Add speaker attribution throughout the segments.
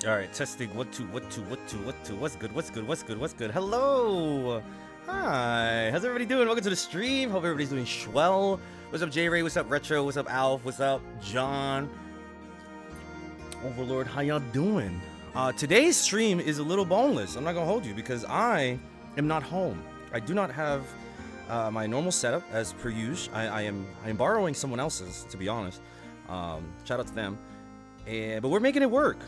Speaker 1: All right, testing. What two? What's good? Hello. Hi. How's everybody doing? Welcome to the stream. Hope everybody's doing swell. What's up, J Ray? What's up, Retro? What's up, Alf? What's up, John? Overlord, how y'all doing? Today's stream is a little boneless. I'm not gonna hold you because I am not home. I do not have my normal setup as per usual. I am borrowing someone else's, to be honest. Shout out to them. But we're making it work.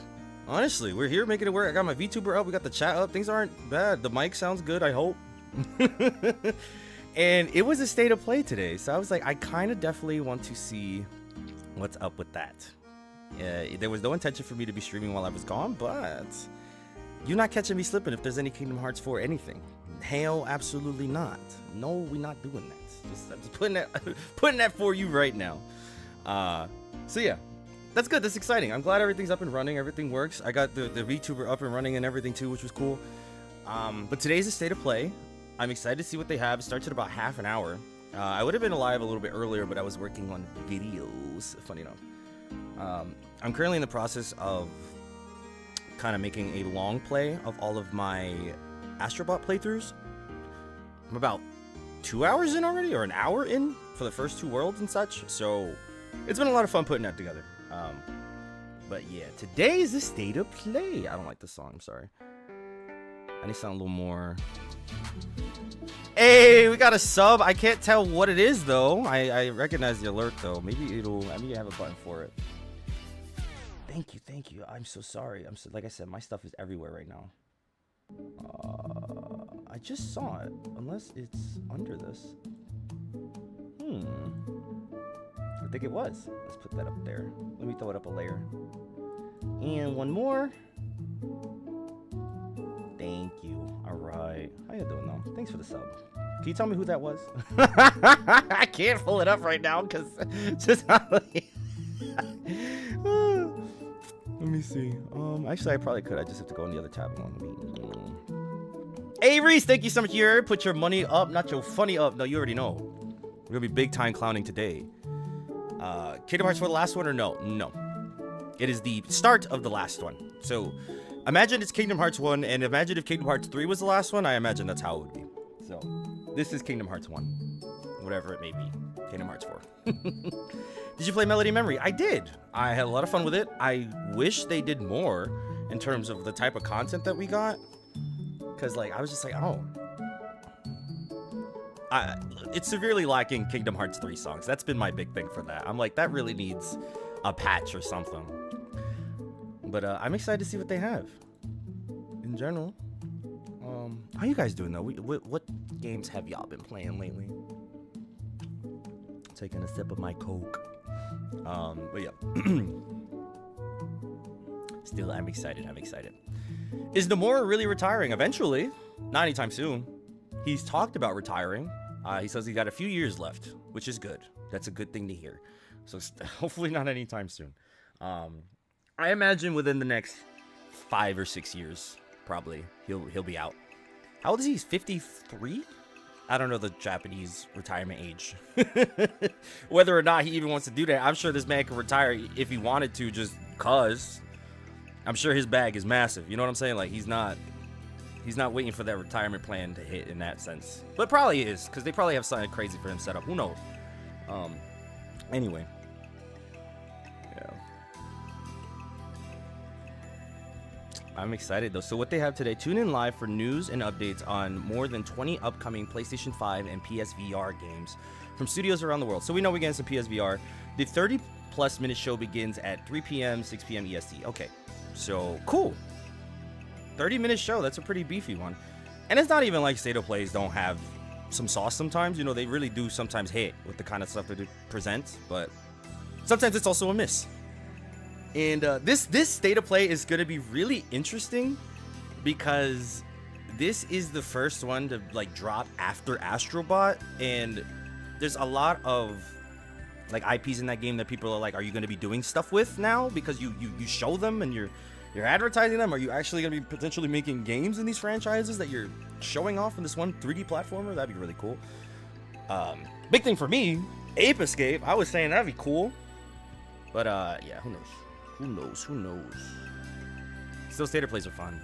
Speaker 1: Honestly, we're here making it work. I got my VTuber up. We got the chat up. Things aren't bad. The mic sounds good, I hope. And it was a state of play today. So I was like, I kind of definitely want to see what's up with that. There was no intention for me to be streaming while I was gone, but you're not catching me slipping if there's any Kingdom Hearts 4 anything. Hell, absolutely not. No, we're not doing that. I'm just putting that for you right now. So yeah. That's good. That's exciting. I'm glad everything's up and running. Everything works. I got the VTuber up and running and everything too, which was cool. But today's a state of play. I'm excited to see what they have. It starts at about half an hour. I would have been alive a little bit earlier, but I was working on videos. Funny enough. I'm currently in the process of kind of making a long play of all of my Astrobot playthroughs. I'm about 2 hours in already, or an hour in for the first 2 worlds and such. So it's been a lot of fun putting that together. But yeah, today is the state of play. I don't like this song, I'm sorry. I need to sound a little more. Hey, we got a sub. I can't tell what it is though. I recognize the alert though. Maybe I need to have a button for it. Thank you. I'm so sorry. Like I said, my stuff is everywhere right now. I just saw it. Unless it's under this. I think it was. Let's put that up there. Let me throw it up a layer. And one more. Thank you. All right. How you doing though? Thanks for the sub. Can you tell me who that was? I can't pull it up right now because just let me see. Actually, I probably could. I just have to go on the other tab. Hey Reese, thank you so much. You put your money up, not your funny up. No, you already know. We're gonna be big time clowning today. Kingdom Hearts for the last one or no? No. It is the start of the last one. So imagine it's Kingdom Hearts 1 and imagine if Kingdom Hearts 3 was the last one. I imagine that's how it would be. So this is Kingdom Hearts 1. Whatever it may be. Kingdom Hearts 4. Did you play Melody Memory? I did. I had a lot of fun with it. I wish they did more in terms of the type of content that we got. Because like I was just like, oh. It's severely lacking Kingdom Hearts 3 songs. That's been my big thing for that. I'm like, that really needs a patch or something. But I'm excited to see what they have. In general. How you guys doing though? What games have y'all been playing lately? Taking a sip of my Coke. But yeah. Still, I'm excited. Is Nomura really retiring eventually? Not anytime soon. He's talked about retiring. He says he got a few years left, which is good. That's a good thing to hear. So hopefully not anytime soon. I imagine within the next 5 or 6 years, probably he'll be out. How old is he? He's 53? I don't know the Japanese retirement age. Whether or not he even wants to do that, I'm sure this man could retire if he wanted to, just cause. I'm sure his bag is massive. You know what I'm saying? Like he's not waiting for that retirement plan to hit in that sense. But probably is, because they probably have something crazy for him set up. Who knows? Anyway. Yeah. I'm excited, though. So what they have today, tune in live for news and updates on more than 20 upcoming PlayStation 5 and PSVR games from studios around the world. So we know we get some PSVR. The 30-plus minute show begins at 3 p.m., 6 p.m. EST. Okay. So, cool. 30-minute show, that's a pretty beefy one. And it's not even like State of Plays don't have some sauce sometimes. You know, they really do sometimes hit with the kind of stuff that it presents, but sometimes it's also a miss. And this State of Play is going to be really interesting because this is the first one to like drop after Astrobot, and there's a lot of like IPs in that game that people are like, are you going to be doing stuff with now because you show them and you're advertising them? Are you actually going to be potentially making games in these franchises that you're showing off in this one 3D platformer? That'd be really cool. Big thing for me, Ape Escape. I was saying that'd be cool. But yeah, who knows? Still Stater plays are fun.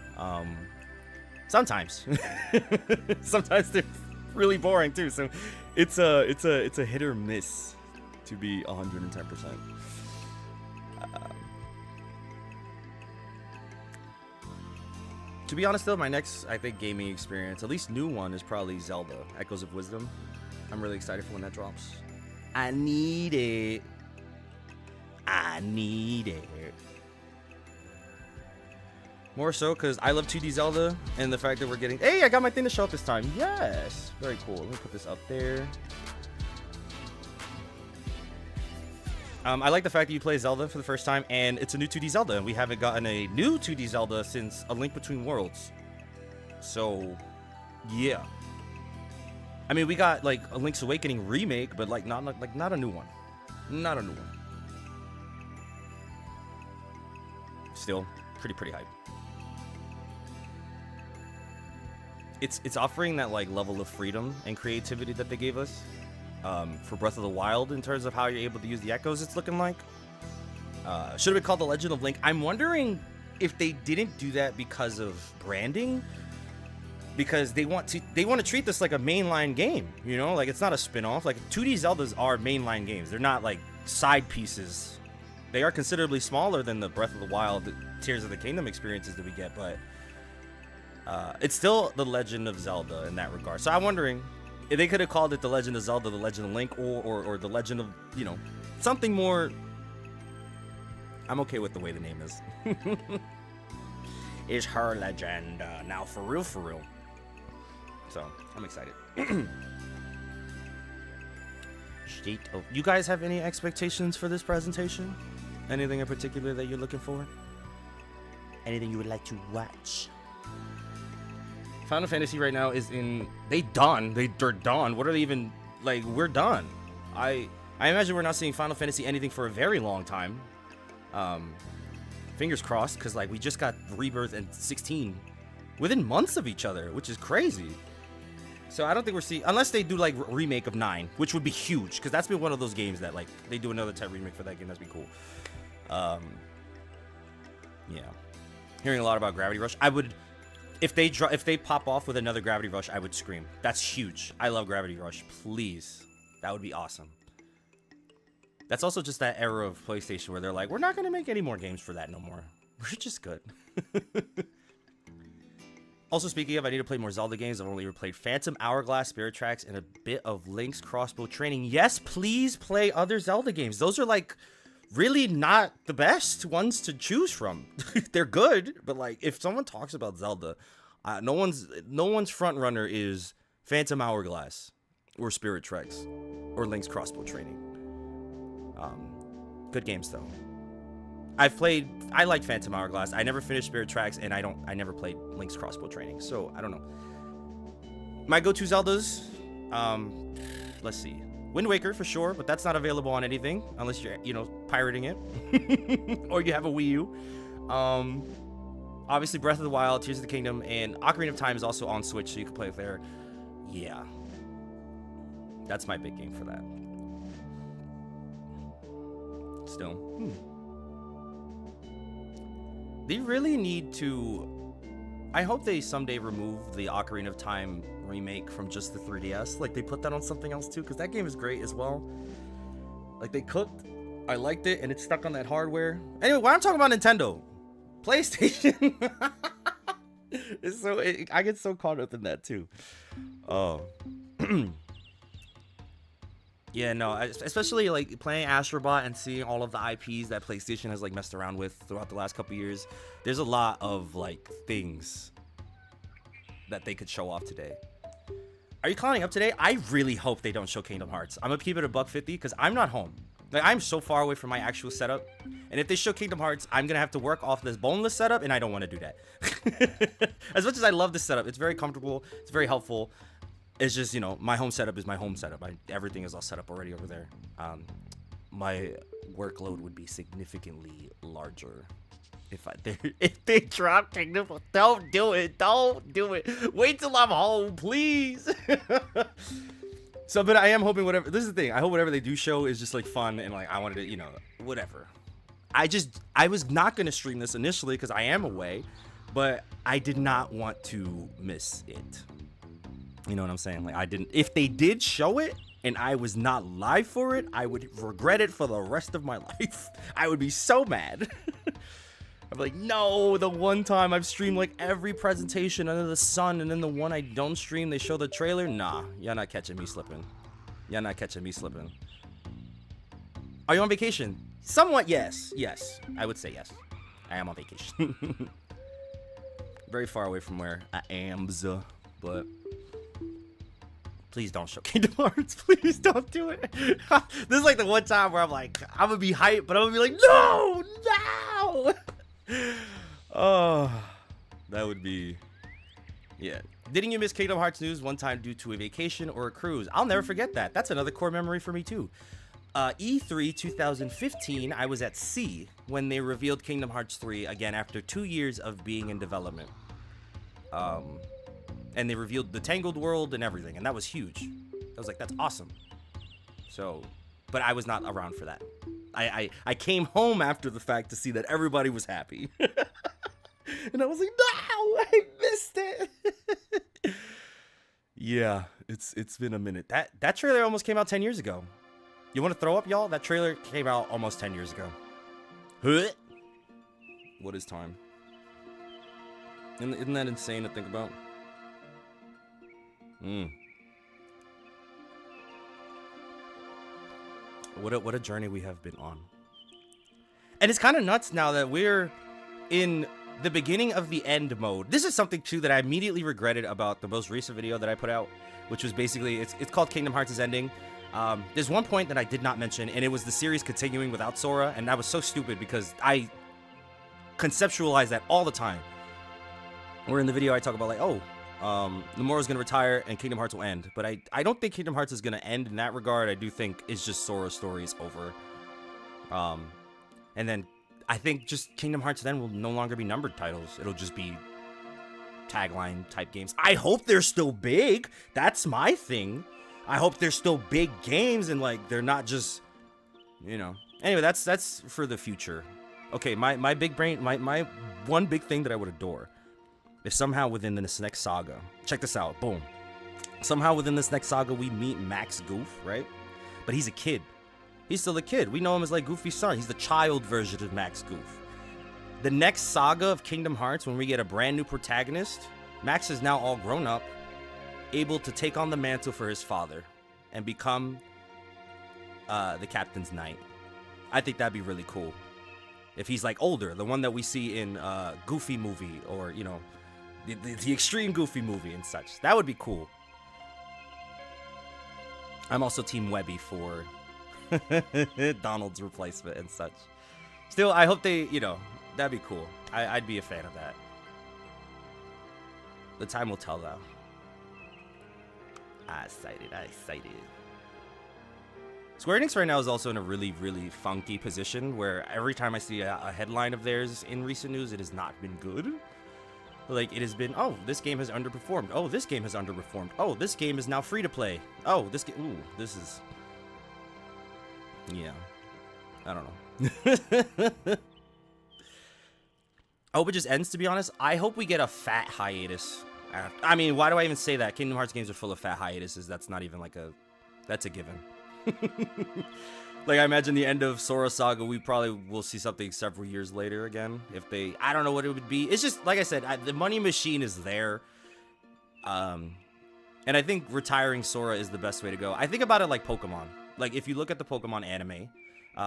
Speaker 1: Sometimes. Sometimes they're really boring too. So it's a hit or miss, to be 110%. To be honest though, my next, I think, gaming experience, at least new one, is probably Zelda Echoes of Wisdom. I'm really excited for when that drops. I need it. I need it. More so because I love 2D Zelda, and the fact that we're getting... Hey, I got my thing to show up this time. Yes. Very cool. Let me put this up there. I like the fact that you play Zelda for the first time, and it's a new 2D Zelda, and we haven't gotten a new 2D Zelda since A Link Between Worlds. So, yeah. I mean, we got, like, a Link's Awakening remake, but, like, not a new one. Not a new one. Still, pretty hype. It's offering that, like, level of freedom and creativity that they gave us. For Breath of the Wild, in terms of how you're able to use the echoes, it's looking like. Should have been called The Legend of Link. I'm wondering if they didn't do that because of branding, because they want to treat this like a mainline game, you know, like it's not a spin-off. Like 2D Zeldas are mainline games. They're not like side pieces. They are considerably smaller than the Breath of the Wild, Tears of the Kingdom experiences that we get, but it's still The Legend of Zelda in that regard. So I'm wondering if they could have called it The Legend of Zelda, The Legend of Link, or The Legend of, you know, something more. I'm okay with the way the name is. Is her legend now for real, for real. So I'm excited. State of... You guys have any expectations for this presentation? Anything in particular that you're looking for? Anything you would like to watch? Final Fantasy right now is in... They're done. What are they even... Like, we're done. I imagine we're not seeing Final Fantasy anything for a very long time. Fingers crossed, because, like, we just got Rebirth and 16 within months of each other, which is crazy. So I don't think we're seeing... Unless they do, like, remake of 9, which would be huge, because that's been one of those games that, like, they do another 10 remake for that game. That'd be cool. Yeah. Hearing a lot about Gravity Rush. I would... If they pop off with another Gravity Rush, I would scream. That's huge. I love Gravity Rush. Please. That would be awesome. That's also just that era of PlayStation where they're like, we're not going to make any more games for that no more. We're just good. Also, speaking of, I need to play more Zelda games. I've only ever played Phantom Hourglass, Spirit Tracks, and a bit of Link's Crossbow Training. Yes, please play other Zelda games. Those are, like, really not the best ones to choose from. They're good, but, like, if someone talks about Zelda, no one's front runner is Phantom Hourglass or Spirit Tracks or Link's Crossbow Training. Good games though. I like Phantom Hourglass. I never finished Spirit Tracks, and I never played Link's Crossbow Training, so I don't know. My go-to Zeldas, let's see. Wind Waker for sure, but that's not available on anything unless you're, you know, pirating it or you have a Wii U. Obviously Breath of the Wild, Tears of the Kingdom, and Ocarina of Time is also on Switch, so you can play it there. Yeah. That's my big game for that. Still. They really need to... I hope they someday remove the Ocarina of Time remake from just the 3DS. Like, they put that on something else too, because that game is great as well. Like, they cooked. I liked it, and it's stuck on that hardware. Anyway, why I'm talking about Nintendo? PlayStation. I get so caught up in that too. Oh. Yeah, no, especially like playing Astrobot and seeing all of the IPs that PlayStation has like messed around with throughout the last couple years. There's a lot of like things that they could show off today. Are you clowning up today? I really hope they don't show Kingdom Hearts. I'm gonna keep it $150 because I'm not home. Like, I'm so far away from my actual setup, and if they show Kingdom Hearts, I'm gonna have to work off this boneless setup, and I don't want to do that. As much as I love this setup, it's very comfortable, it's very helpful. It's just, you know, my home setup is my home setup. Everything is all set up already over there. My workload would be significantly larger if they drop Kingdom Hearts. Don't do it. Don't do it. Wait till I'm home, please. So, but I am hoping whatever. This is the thing. I hope whatever they do show is just like fun and like I wanted to, you know, whatever. I was not going to stream this initially because I am away, but I did not want to miss it. You know what I'm saying? Like, I didn't, if they did show it and I was not live for it, I would regret it for the rest of my life. I would be so mad. I'm like, no, the one time I've streamed like every presentation under the sun, and then the one I don't stream, they show the trailer. Nah, you're not catching me slipping. You're not catching me slipping. Are you on vacation? Somewhat, yes. Yes, I would say yes. I am on vacation. Very far away from where I am, but please don't show Kingdom Hearts. Please don't do it. This is like the one time where I'm like, I'm gonna be hyped, but I'm gonna be like, no, no. Oh, that would be, yeah. Didn't you miss Kingdom Hearts news one time due to a vacation or a cruise? I'll never forget that. That's another core memory for me too. E3 2015, I was at sea when they revealed Kingdom Hearts 3 again after 2 years of being in development. And they revealed the Tangled World and everything, and that was huge. I was like, that's awesome. So, but I was not around for that. I came home after the fact to see that everybody was happy. And I was like, no, I missed it. Yeah, it's been a minute. That trailer almost came out 10 years ago. You want to throw up, y'all? That trailer came out almost 10 years ago. What is time? Isn't that insane to think about? What a journey we have been on. And it's kind of nuts now that we're in the beginning of the end mode. This is something too that I immediately regretted about the most recent video that I put out, which was basically, it's called Kingdom Hearts is Ending. There's one point that I did not mention, and it was the series continuing without Sora, and that was so stupid because I conceptualize that all the time. Where in the video I talk about like, oh, Nomura's gonna retire and Kingdom Hearts will end, but I don't think Kingdom Hearts is gonna end in that regard. I do think it's just Sora's story is over. And then I think just Kingdom Hearts then will no longer be numbered titles. It'll just be tagline type games. I hope they're still big. That's my thing. I hope they're still big games and like they're not just, you know. Anyway, that's for the future. Okay, my big brain, my one big thing that I would adore if somehow within this next saga, check this out, boom. Somehow within this next saga we meet Max Goof, right? But he's a kid. He's still a kid. We know him as like Goofy's son. He's the child version of Max Goof. The next saga of Kingdom Hearts, when we get a brand new protagonist, Max is now all grown up, able to take on the mantle for his father and become the captain's knight. I think that'd be really cool. If he's like older, the one that we see in Goofy movie or, you know, the Extreme Goofy movie and such. That would be cool. I'm also Team Webby for Donald's replacement and such. Still, I hope they, you know, that'd be cool. I'd be a fan of that. The time will tell, though. I excited. Square Enix right now is also in a really, really funky position where every time I see a headline of theirs in recent news, it has not been good. Like, it has been, oh, this game has underperformed. Oh, this game has underperformed. Oh, this game is now free to play. Oh, this game, ooh, this is, yeah, I don't know. I hope it just ends, to be honest. I hope we get a fat hiatus. I mean, why do I even say that? Kingdom Hearts games are full of fat hiatuses. That's not even like a, that's a given. Like, I imagine the end of Sora Saga, we probably will see something several years later again. If they, I don't know what it would be. It's just, like I said, the money machine is there. And I think retiring Sora is the best way to go. I think about it like Pokemon. Like, if you look at the Pokemon anime,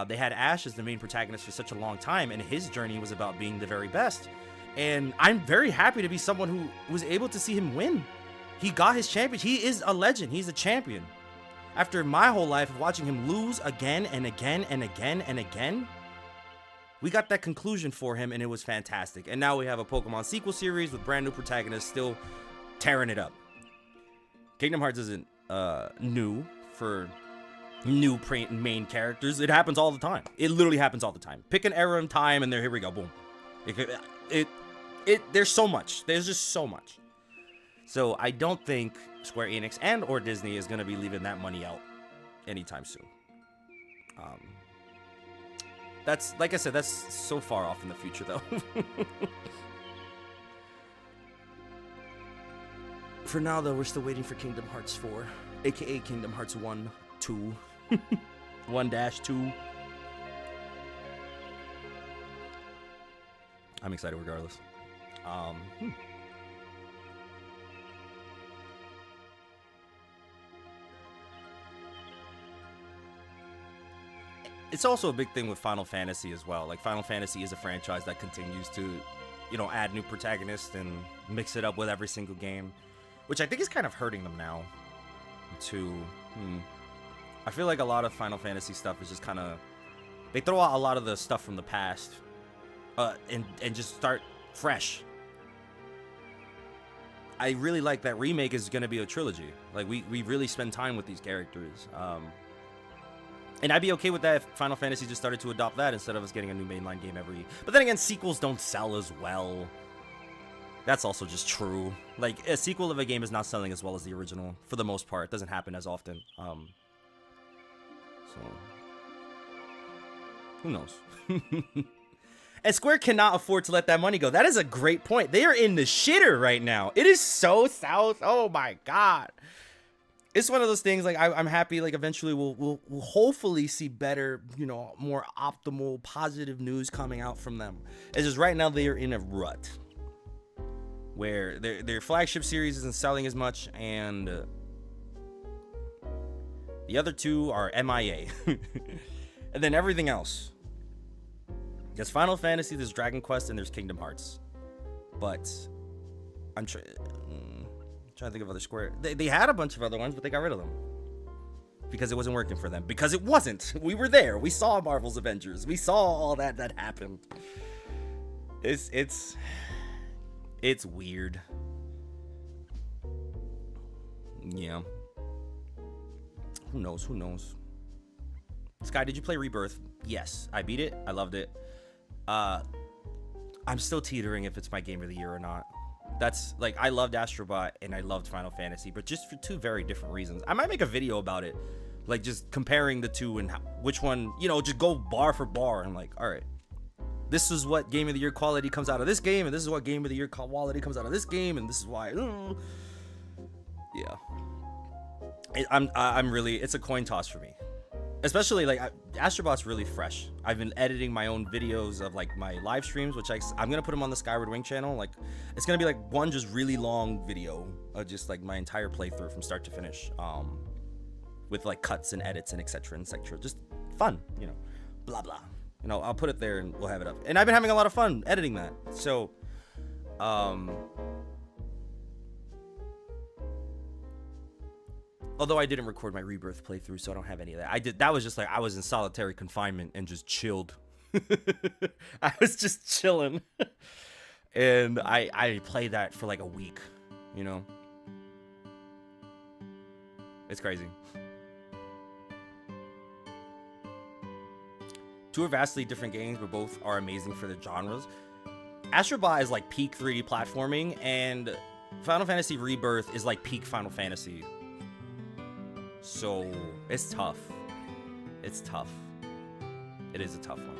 Speaker 1: they had Ash as the main protagonist for such a long time, and his journey was about being the very best. And I'm very happy to be someone who was able to see him win. He got his championship. He is a legend. He's a champion. After my whole life of watching him lose again and again and again and again, we got that conclusion for him, and it was fantastic. And now we have a Pokemon sequel series with brand new protagonists still tearing it up. Kingdom Hearts isn't new for new main characters. It happens all the time. It literally happens all the time. Pick an era in time, and here we go, boom. There's so much. There's just so much. So I don't think Square Enix and or Disney is going to be leaving that money out anytime soon. That's, like I said, that's so far off in the future, though. For now, though, we're still waiting for Kingdom Hearts 4, aka Kingdom Hearts 1, 2, 1-2. I'm excited regardless. It's also a big thing with Final Fantasy as well. Like, Final Fantasy is a franchise that continues to, you know, add new protagonists and mix it up with every single game, which I think is kind of hurting them now. I feel like a lot of Final Fantasy stuff is just kind of, they throw out a lot of the stuff from the past, and just start fresh. I really like that remake is going to be a trilogy. Like, we really spend time with these characters. And I'd be okay with that if Final Fantasy just started to adopt that instead of us getting a new mainline game every... But then again, sequels don't sell as well. That's also just true. Like, a sequel of a game is not selling as well as the original, for the most part. It doesn't happen as often. So... who knows? And Square cannot afford to let that money go. That is a great point. They are in the shitter right now. It is so south. Oh my god. It's one of those things, like, I'm happy, like, eventually we'll hopefully see better, you know, more optimal, positive news coming out from them. It's just right now they are in a rut where their flagship series isn't selling as much, and the other two are MIA. And then everything else. There's Final Fantasy, there's Dragon Quest, and there's Kingdom Hearts. But I'm trying to think of other Square. They had a bunch of other ones, but they got rid of them because it wasn't working for them. Because it wasn't. We were there. We saw Marvel's Avengers. We saw all that happened. It's weird. Yeah. Who knows? Sky, did you play Rebirth? Yes, I beat it. I loved it. I'm still teetering if it's my game of the year or not. That's, like, I loved Astrobot and I loved Final Fantasy, but just for two very different reasons. I might make a video about it, like, just comparing the two and which one, you know, just go bar for bar. And like, all right, this is what game of the year quality comes out of this game, and this is what game of the year quality comes out of this game, and this is why. Yeah, I'm really, it's a coin toss for me. Especially, like, Astrobot's really fresh. I've been editing my own videos of, like, my live streams, which I'm gonna put them on the Skyward Wing channel. Like, it's gonna be like one just really long video of just like my entire playthrough from start to finish, with like cuts and edits and etc. Just fun, you know, blah blah. You know, I'll put it there and we'll have it up. And I've been having a lot of fun editing that. So, although I didn't record my Rebirth playthrough, so I don't have any of that. That was just like, I was in solitary confinement and just chilled. I was just chilling. And I played that for like a week, you know? It's crazy. Two are vastly different games, but both are amazing for their genres. Astrobot is like peak 3D platforming, and Final Fantasy Rebirth is like peak Final Fantasy. So it's tough. It's tough. It is a tough one.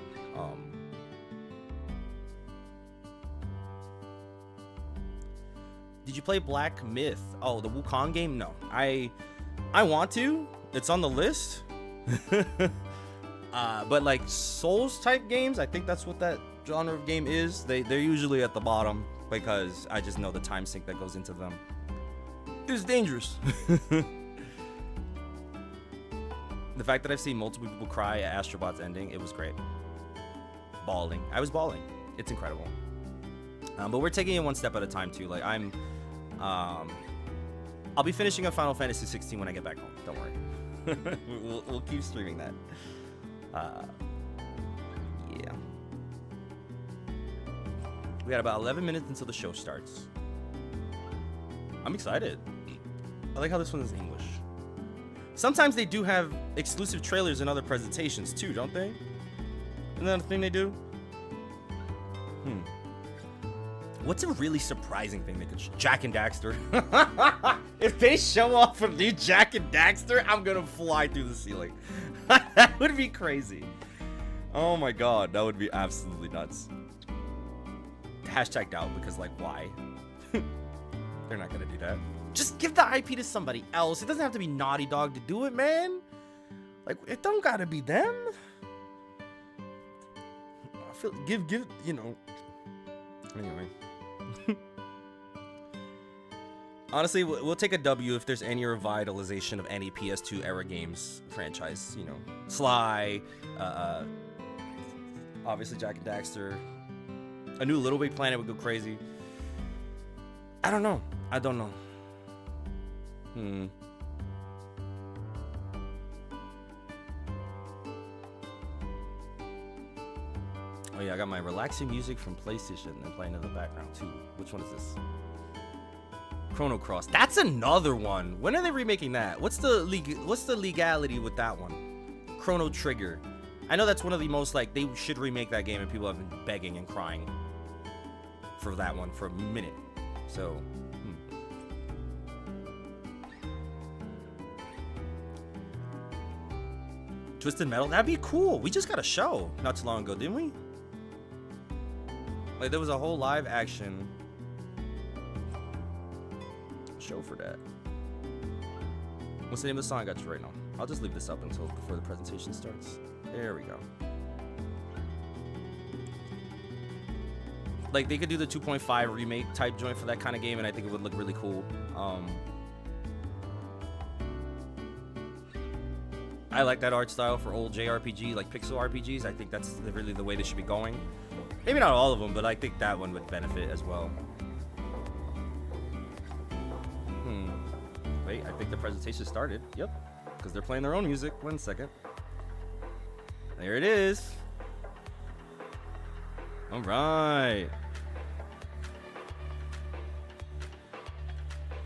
Speaker 1: Did you play Black Myth? Oh, the Wukong game? No. I want to. It's on the list. But like Souls type games, I think that's what that genre of game is. They're usually at the bottom because I just know the time sink that goes into them. It's dangerous. The fact that I've seen multiple people cry at Astrobot's ending, it was great. Bawling. I was bawling. It's incredible. But we're taking it one step at a time too. Like I'll be finishing up Final Fantasy 16 when I get back home. Don't worry. we'll keep streaming that. Yeah. We got about 11 minutes until the show starts. I'm excited. I like how this one is English. Sometimes they do have exclusive trailers and other presentations too, don't they? Isn't that a thing they do? What's a really surprising thing they could Jak and Daxter? If they show off a new Jak and Daxter, I'm gonna fly through the ceiling. That would be crazy. Oh my god, that would be absolutely nuts. Hashtag doubt, because like, why? They're not gonna do that. Just give the IP to somebody else. It doesn't have to be Naughty Dog to do it, man. Like, it don't gotta be them. I feel give you know. Anyway. Honestly, we'll take a W if there's any revitalization of any PS2 era games franchise. You know, Sly, obviously Jak and Daxter. A new Little Big Planet would go crazy. I don't know. Oh yeah, I got my relaxing music from PlayStation and playing in the background too. Which one is this? Chrono Cross. That's another one. When are they remaking that? What's the legality with that one? Chrono Trigger. I know that's one of the most, like, they should remake that game, and people have been begging and crying for that one for a minute. So, Twisted Metal, that'd be cool. We just got a show not too long ago, didn't we? Like, there was a whole live action show for that. What's the name of the song I got you right now? I'll just leave this up until before the presentation starts. There we go. Like, they could do the 2.5 remake type joint for that kind of game, and I think it would look really cool. I like that art style for old JRPG, like pixel RPGs. I think that's really the way they should be going. Maybe not all of them, but I think that one would benefit as well. Wait, I think the presentation started. Yep, because they're playing their own music. 1 second. There it is. All right.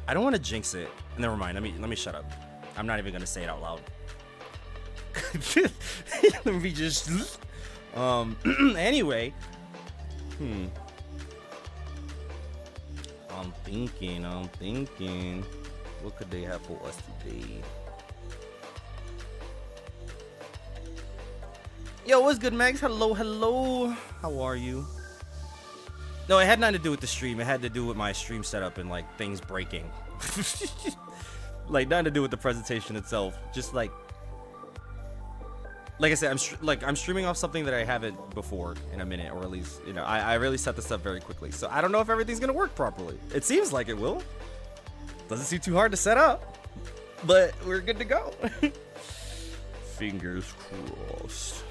Speaker 1: I don't want to jinx it. Never mind. Let me shut up. I'm not even gonna say it out loud. Let me just. Anyway. I'm thinking. What could they have for us today? Yo, what's good, Max? Hello. How are you? No, it had nothing to do with the stream. It had to do with my stream setup and, like, things breaking. Like, nothing to do with the presentation itself. Just, like I said, I'm streaming off something that I haven't before in a minute, or at least, you know, I really set this up very quickly. So I don't know if everything's going to work properly. It seems like it will. Doesn't seem too hard to set up, but we're good to go. Fingers crossed.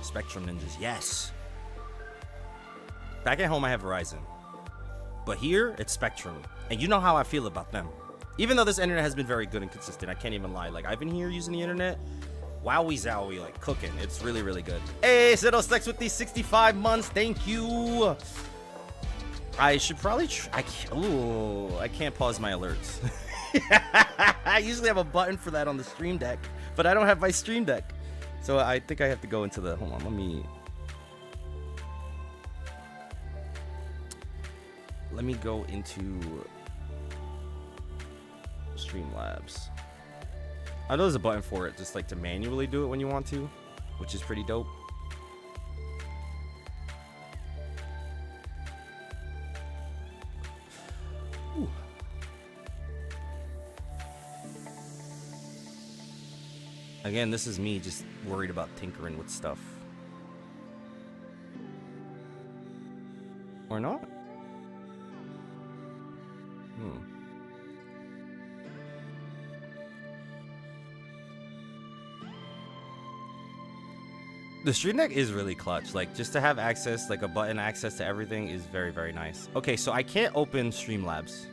Speaker 1: Spectrum Ninjas, yes. Back at home, I have Verizon, but here it's Spectrum, and you know how I feel about them. Even though this internet has been very good and consistent, I can't even lie. Like, I've been here using the internet, wowie zowie, like cooking. It's really, really good. Hey, Sex with these 65 months. Thank you. I should probably I can't pause my alerts. I usually have a button for that on the Stream Deck, but I don't have my Stream Deck. So I think I have to go into the, hold on, let me go into Streamlabs. I know there's a button for it, just like to manually do it when you want to, which is pretty dope. Ooh. Again, this is me just worried about tinkering with stuff. Or not? The Stream Deck is really clutch. Like, just to have access, like a button access to everything is very, very nice. Okay, so I can't open Streamlabs.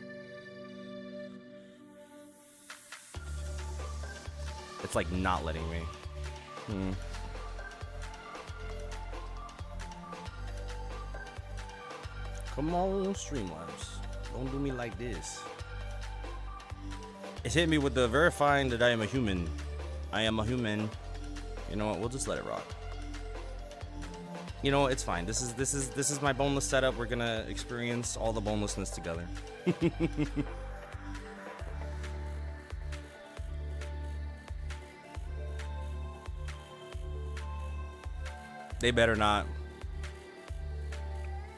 Speaker 1: It's like not letting me. Come on, Streamlabs. Don't do me like this. It's hitting me with the verifying that I am a human. I am a human. You know what? We'll just let it rock. You know, it's fine. This is my boneless setup. We're gonna experience all the bonelessness together. They better not.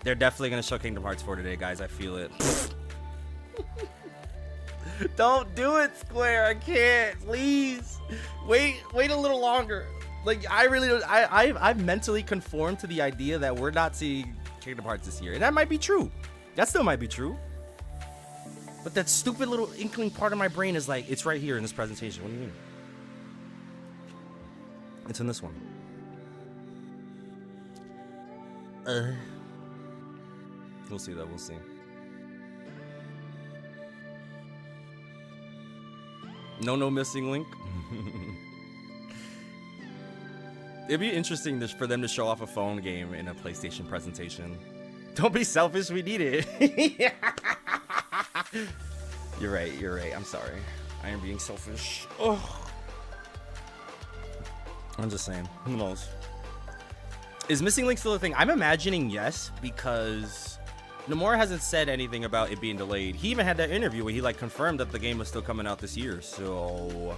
Speaker 1: They're definitely gonna show Kingdom Hearts 4 today, guys. I feel it. Don't do it, Square. I can't. Please. Wait a little longer. Like, I really don't. I've mentally conformed to the idea that we're not seeing Kingdom Hearts this year. And that might be true. That still might be true. But that stupid little inkling part of my brain is like, it's right here in this presentation. What do you mean? It's in this one. We'll see though, we'll see. No missing link. It'd be interesting for them to show off a phone game in a PlayStation presentation. Don't be selfish, we need it. You're right, I'm sorry. I am being selfish. Oh. I'm just saying, who knows? Is Missing Link still a thing? I'm imagining yes, because Nomura hasn't said anything about it being delayed. He even had that interview where he like confirmed that the game was still coming out this year. So,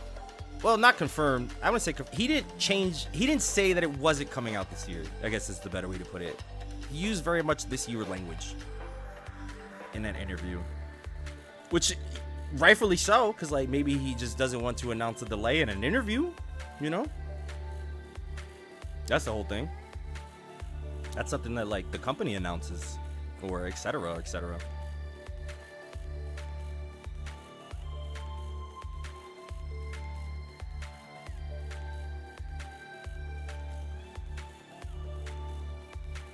Speaker 1: well, not confirmed. I wouldn't say he didn't change. He didn't say that it wasn't coming out this year. I guess is the better way to put it. He used very much this year language in that interview, which rightfully so, because like maybe he just doesn't want to announce a delay in an interview. You know, that's the whole thing. That's something that like the company announces, or etc. etc.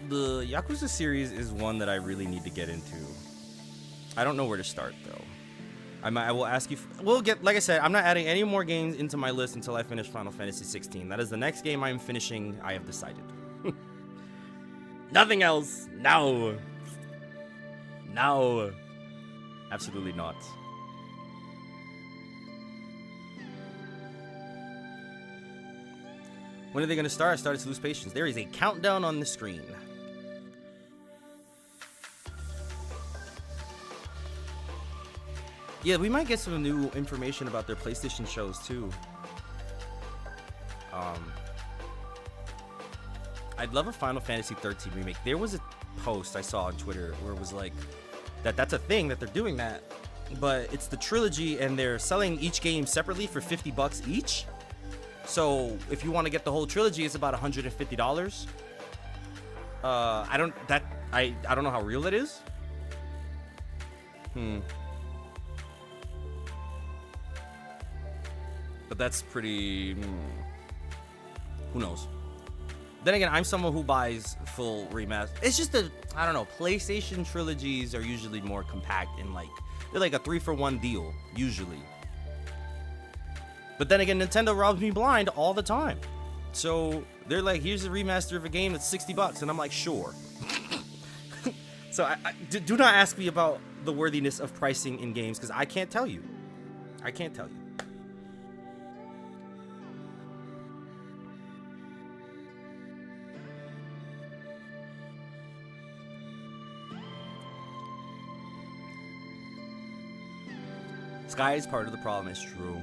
Speaker 1: The Yakuza series is one that I really need to get into. I don't know where to start though. I will ask you. We'll get, like I said, I'm not adding any more games into my list until I finish Final Fantasy 16. That is the next game I'm finishing. I have decided. Nothing else. No. No. Absolutely not. When are they going to start? I started to lose patience. There is a countdown on the screen. Yeah, we might get some new information about their PlayStation shows too. I'd love a Final Fantasy 13 remake. There was a post I saw on Twitter where it was like that's a thing that they're doing that, but it's the trilogy and they're selling each game separately for $50 each. So if you want to get the whole trilogy, it's about $150. I don't know how real that is. But that's pretty. Who knows? Then again, I'm someone who buys full remaster. It's just I don't know. PlayStation trilogies are usually more compact and like they're like a 3-for-1 deal usually. But then again, Nintendo robs me blind all the time. So they're like, here's a remaster of a game that's $60, and I'm like, sure. So do not ask me about the worthiness of pricing in games because I can't tell you. I can't tell you. Sky is part of the problem. It's true.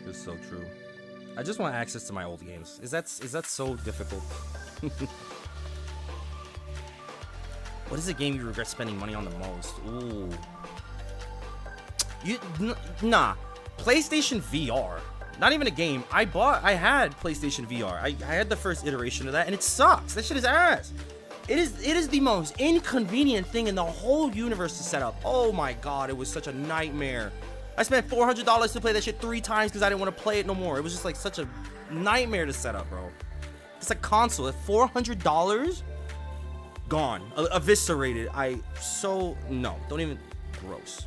Speaker 1: It's so true. I just want access to my old games. Is that so difficult? What is the game you regret spending money on the most? Ooh. Nah. PlayStation VR. Not even a game. I had PlayStation VR. I had the first iteration of that, and it sucks. That shit is ass. It is the most inconvenient thing in the whole universe to set up. Oh my god, it was such a nightmare. I spent $400 to play that shit 3 times because I didn't want to play it no more. It was just like such a nightmare to set up, bro. It's a console at $400, gone, eviscerated. No, don't even, gross.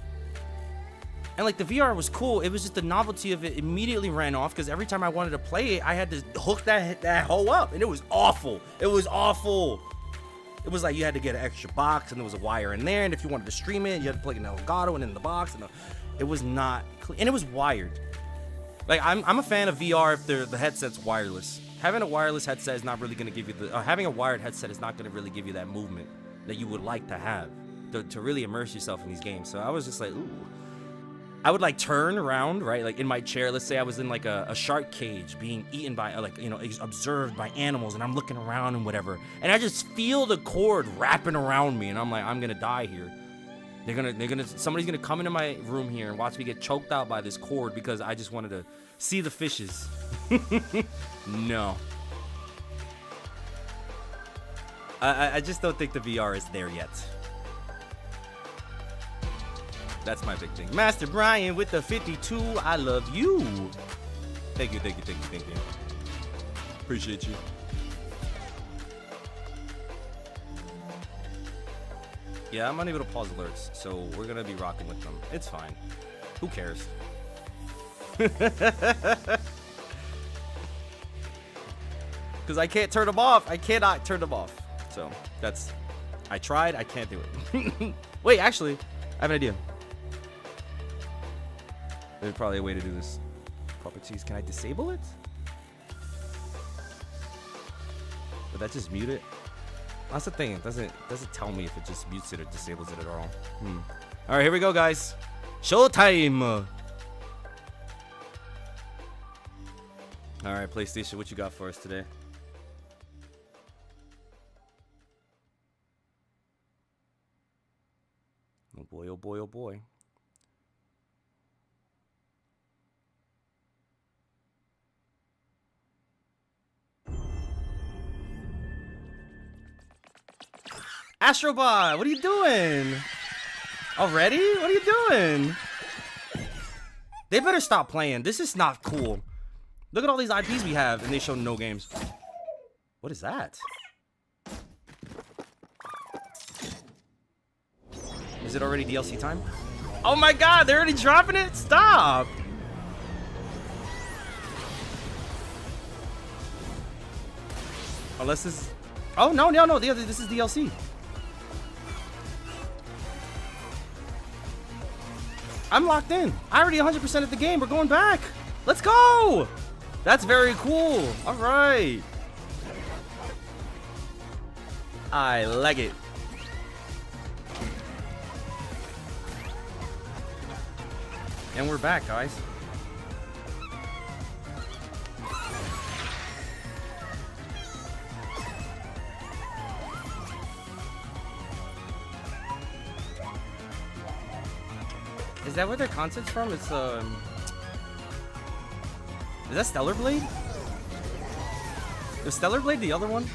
Speaker 1: And like the VR was cool. It was just the novelty of it immediately ran off because every time I wanted to play it, I had to hook that hoe up, and it was awful. It was awful. It was like you had to get an extra box, and there was a wire in there, and if you wanted to stream it, you had to plug in the Elgato and in the box, and it was not clean, and it was wired. Like I'm a fan of VR if the headset's wireless. Having a wireless headset is not really going to give you having a wired headset is not going to really give you that movement that you would like to have to really immerse yourself in these games. So I was just like, ooh. I would like turn around, right? Like in my chair, let's say I was in like a shark cage being eaten by like, you know, observed by animals, and I'm looking around and whatever. And I just feel the cord wrapping around me, and I'm like, I'm gonna die here. Somebody's gonna come into my room here and watch me get choked out by this cord because I just wanted to see the fishes. No. I just don't think the VR is there yet. That's my big thing. Master Brian with the 52. I love you. Thank you. Appreciate you. Yeah, I'm unable to pause alerts, so we're gonna be rocking with them. It's fine. Who cares? Because I can't turn them off. I cannot turn them off. So that's. I tried. I can't do it. Wait, actually, I have an idea. There's probably a way to do this. Properties. Can I disable it? Would that just mute it? That's the thing. It doesn't tell me if it just mutes it or disables it at all. All right, here we go, guys. Showtime. All right, PlayStation, what you got for us today? Oh boy, oh boy, oh boy. Astrobot, what are you doing? Already? What are you doing? They better stop playing. This is not cool. Look at all these IPs we have, and they show no games. What is that? Is it already DLC time? Oh my god, they're already dropping it? Stop! Unless this... Oh, no, this is DLC. I'm locked in. I already 100% of the game. We're going back. Let's go. That's very cool. All right. I like it. And we're back, guys. Is that where their content's from? It's is that Stellar Blade? Is Stellar Blade the other one?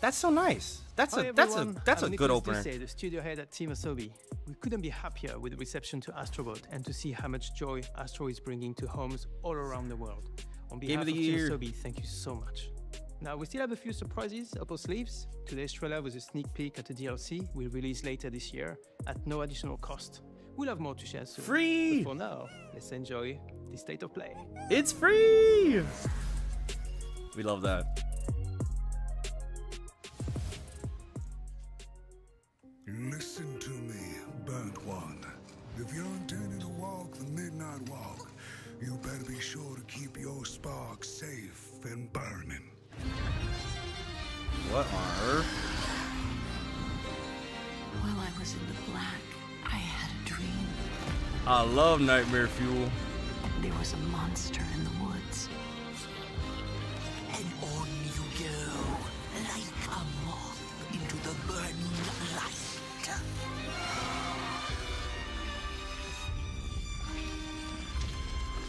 Speaker 1: That's so nice. That's a good opener.
Speaker 2: The studio head at Team Asobi. We couldn't be happier with the reception to Astrobot and to see how much joy Astro is bringing to homes all around the world. On behalf of Team Asobi, thank you so much. Now, we still have a few surprises up our sleeves. Today's trailer was a sneak peek at the DLC we'll release later this year at no additional cost. We'll have more to share soon.
Speaker 1: Free!
Speaker 2: But for now, let's enjoy the state of play.
Speaker 1: It's free! We love that.
Speaker 3: Listen to me, Burnt One. If you're intending to walk the midnight walk, you better be sure to keep your spark safe and burning.
Speaker 1: What on earth?
Speaker 4: While I was in the black, I had a dream.
Speaker 1: I love Nightmare Fuel.
Speaker 4: There was a monster in the woods.
Speaker 5: And on you go, like a moth into the burning light.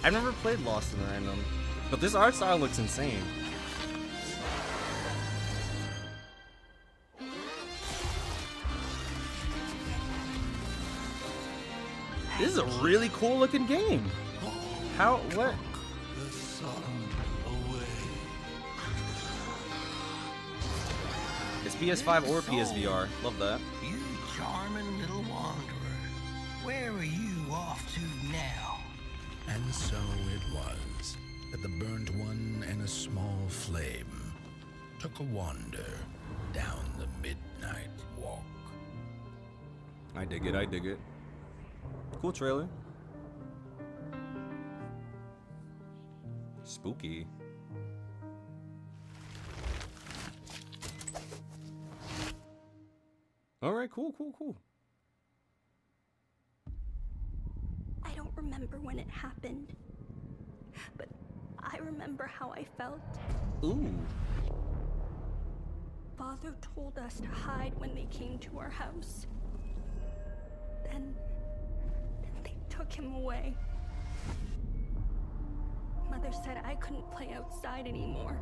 Speaker 1: I've never played Lost in Random, but this art style looks insane. This is a really cool looking game. How, what?
Speaker 5: The sun away.
Speaker 1: It's PS5 or PSVR. Love that.
Speaker 5: You charming little wanderer. Where are you off to now?
Speaker 6: And so it was that the Burnt One and a small flame took a wander down the midnight walk.
Speaker 1: I dig it, I dig it. Cool trailer. Spooky. All right, cool.
Speaker 7: remember when it happened, but I remember how I felt.
Speaker 1: Ooh.
Speaker 7: Father told us to hide when they came to our house. Then they took him away. Mother said I couldn't play outside anymore.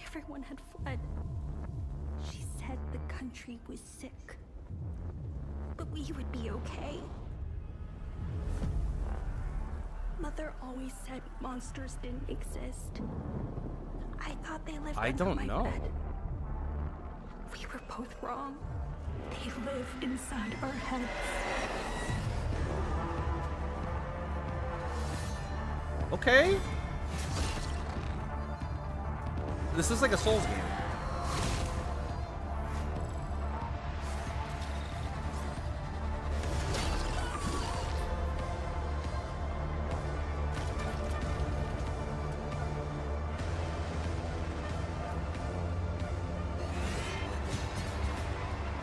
Speaker 7: Everyone had fled. She said the country was sick, but we would be okay. Mother always said monsters didn't exist. I thought they lived under my bed. We were both wrong. They live inside our heads.
Speaker 1: Okay. This is like a Souls game.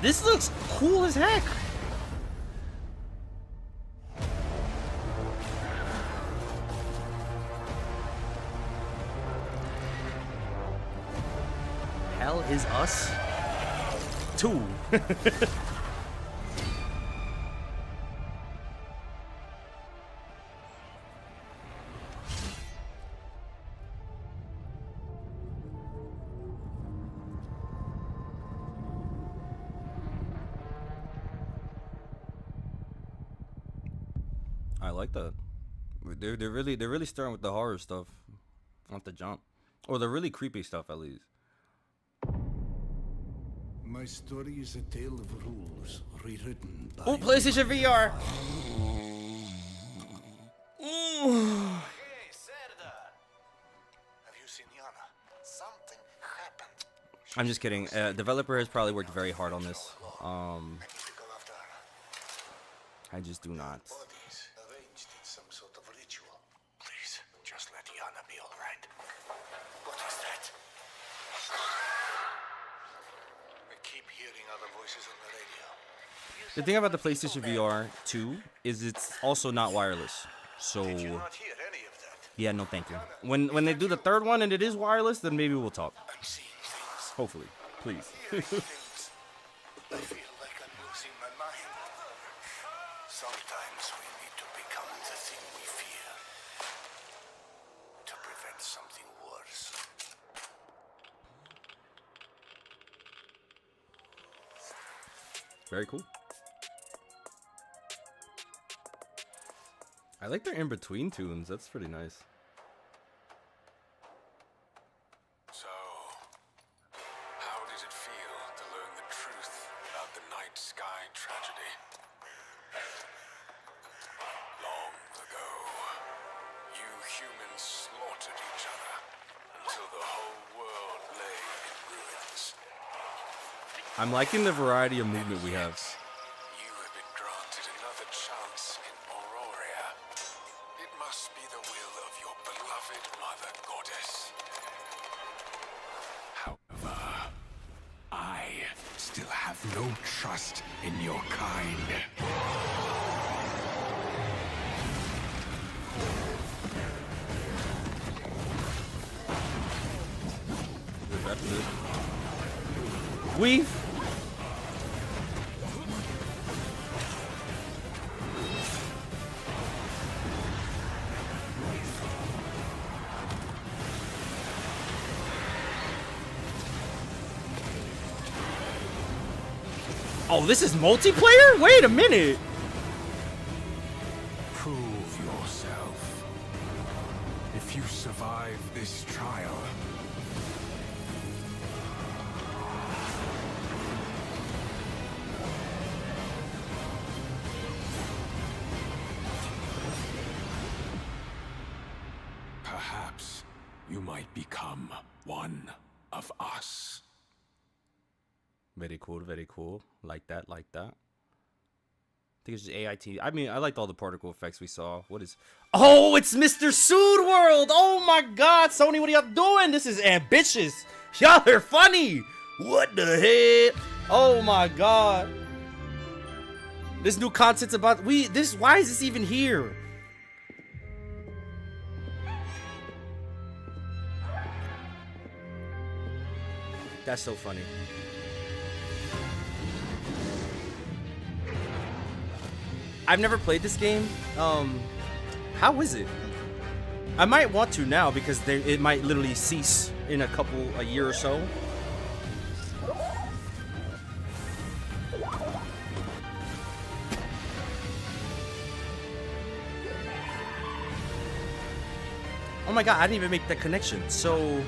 Speaker 1: This looks cool as heck. Hell is Us 2. I like that. They're really starting with the horror stuff off the jump, or the really creepy stuff at least.
Speaker 3: My story is a tale of rules rewritten by...
Speaker 1: Oh, PlayStation VR.
Speaker 8: Hey, Serda! Have you seen Yana? Something happened.
Speaker 1: I'm just kidding. Developer has probably worked very hard on this. I just do not.
Speaker 8: Bodies arranged in some sort of ritual. Please, just let Yana be all right. What is that? I keep hearing other voices on the radio.
Speaker 1: The thing about the PlayStation VR 2 is it's also not wireless. So
Speaker 8: Did you not hear any of that?
Speaker 1: yeah, no thank you. When they do the third one and it is wireless, then maybe we'll talk.
Speaker 8: I'm seeing things.
Speaker 1: Hopefully. Please.
Speaker 8: Hearing things. I feel like I'm losing my mind. Sometimes we need to become the thing we fear to prevent something worse.
Speaker 1: Very cool. I like their in-between tunes. That's pretty nice.
Speaker 9: So, how did it feel to learn the truth about the night sky tragedy? Long ago, you humans slaughtered each other until the whole world lay in ruins.
Speaker 1: I'm liking the variety of movement we have.
Speaker 9: You have been granted another chance in Auroria. It must be the will of your beloved mother goddess.
Speaker 6: However, I still have no trust in your kind.
Speaker 1: Weave. Oh, this is multiplayer? Wait a minute.
Speaker 6: Prove yourself. If you survive this trial, perhaps you might become one of us.
Speaker 1: Very cool, very cool. Like that, like that. I think it's just AIT. I mean, I liked all the particle effects we saw. What is... Oh, it's Mr. Sood World! Oh my god, Sony, what are y'all doing? This is ambitious. Y'all are funny. What the heck? Oh my god. This new content's about why is this even here? That's so funny. I've never played this game. How is it? I might want to now because it might literally cease in a year or so. Oh my god, I didn't even make that connection. So,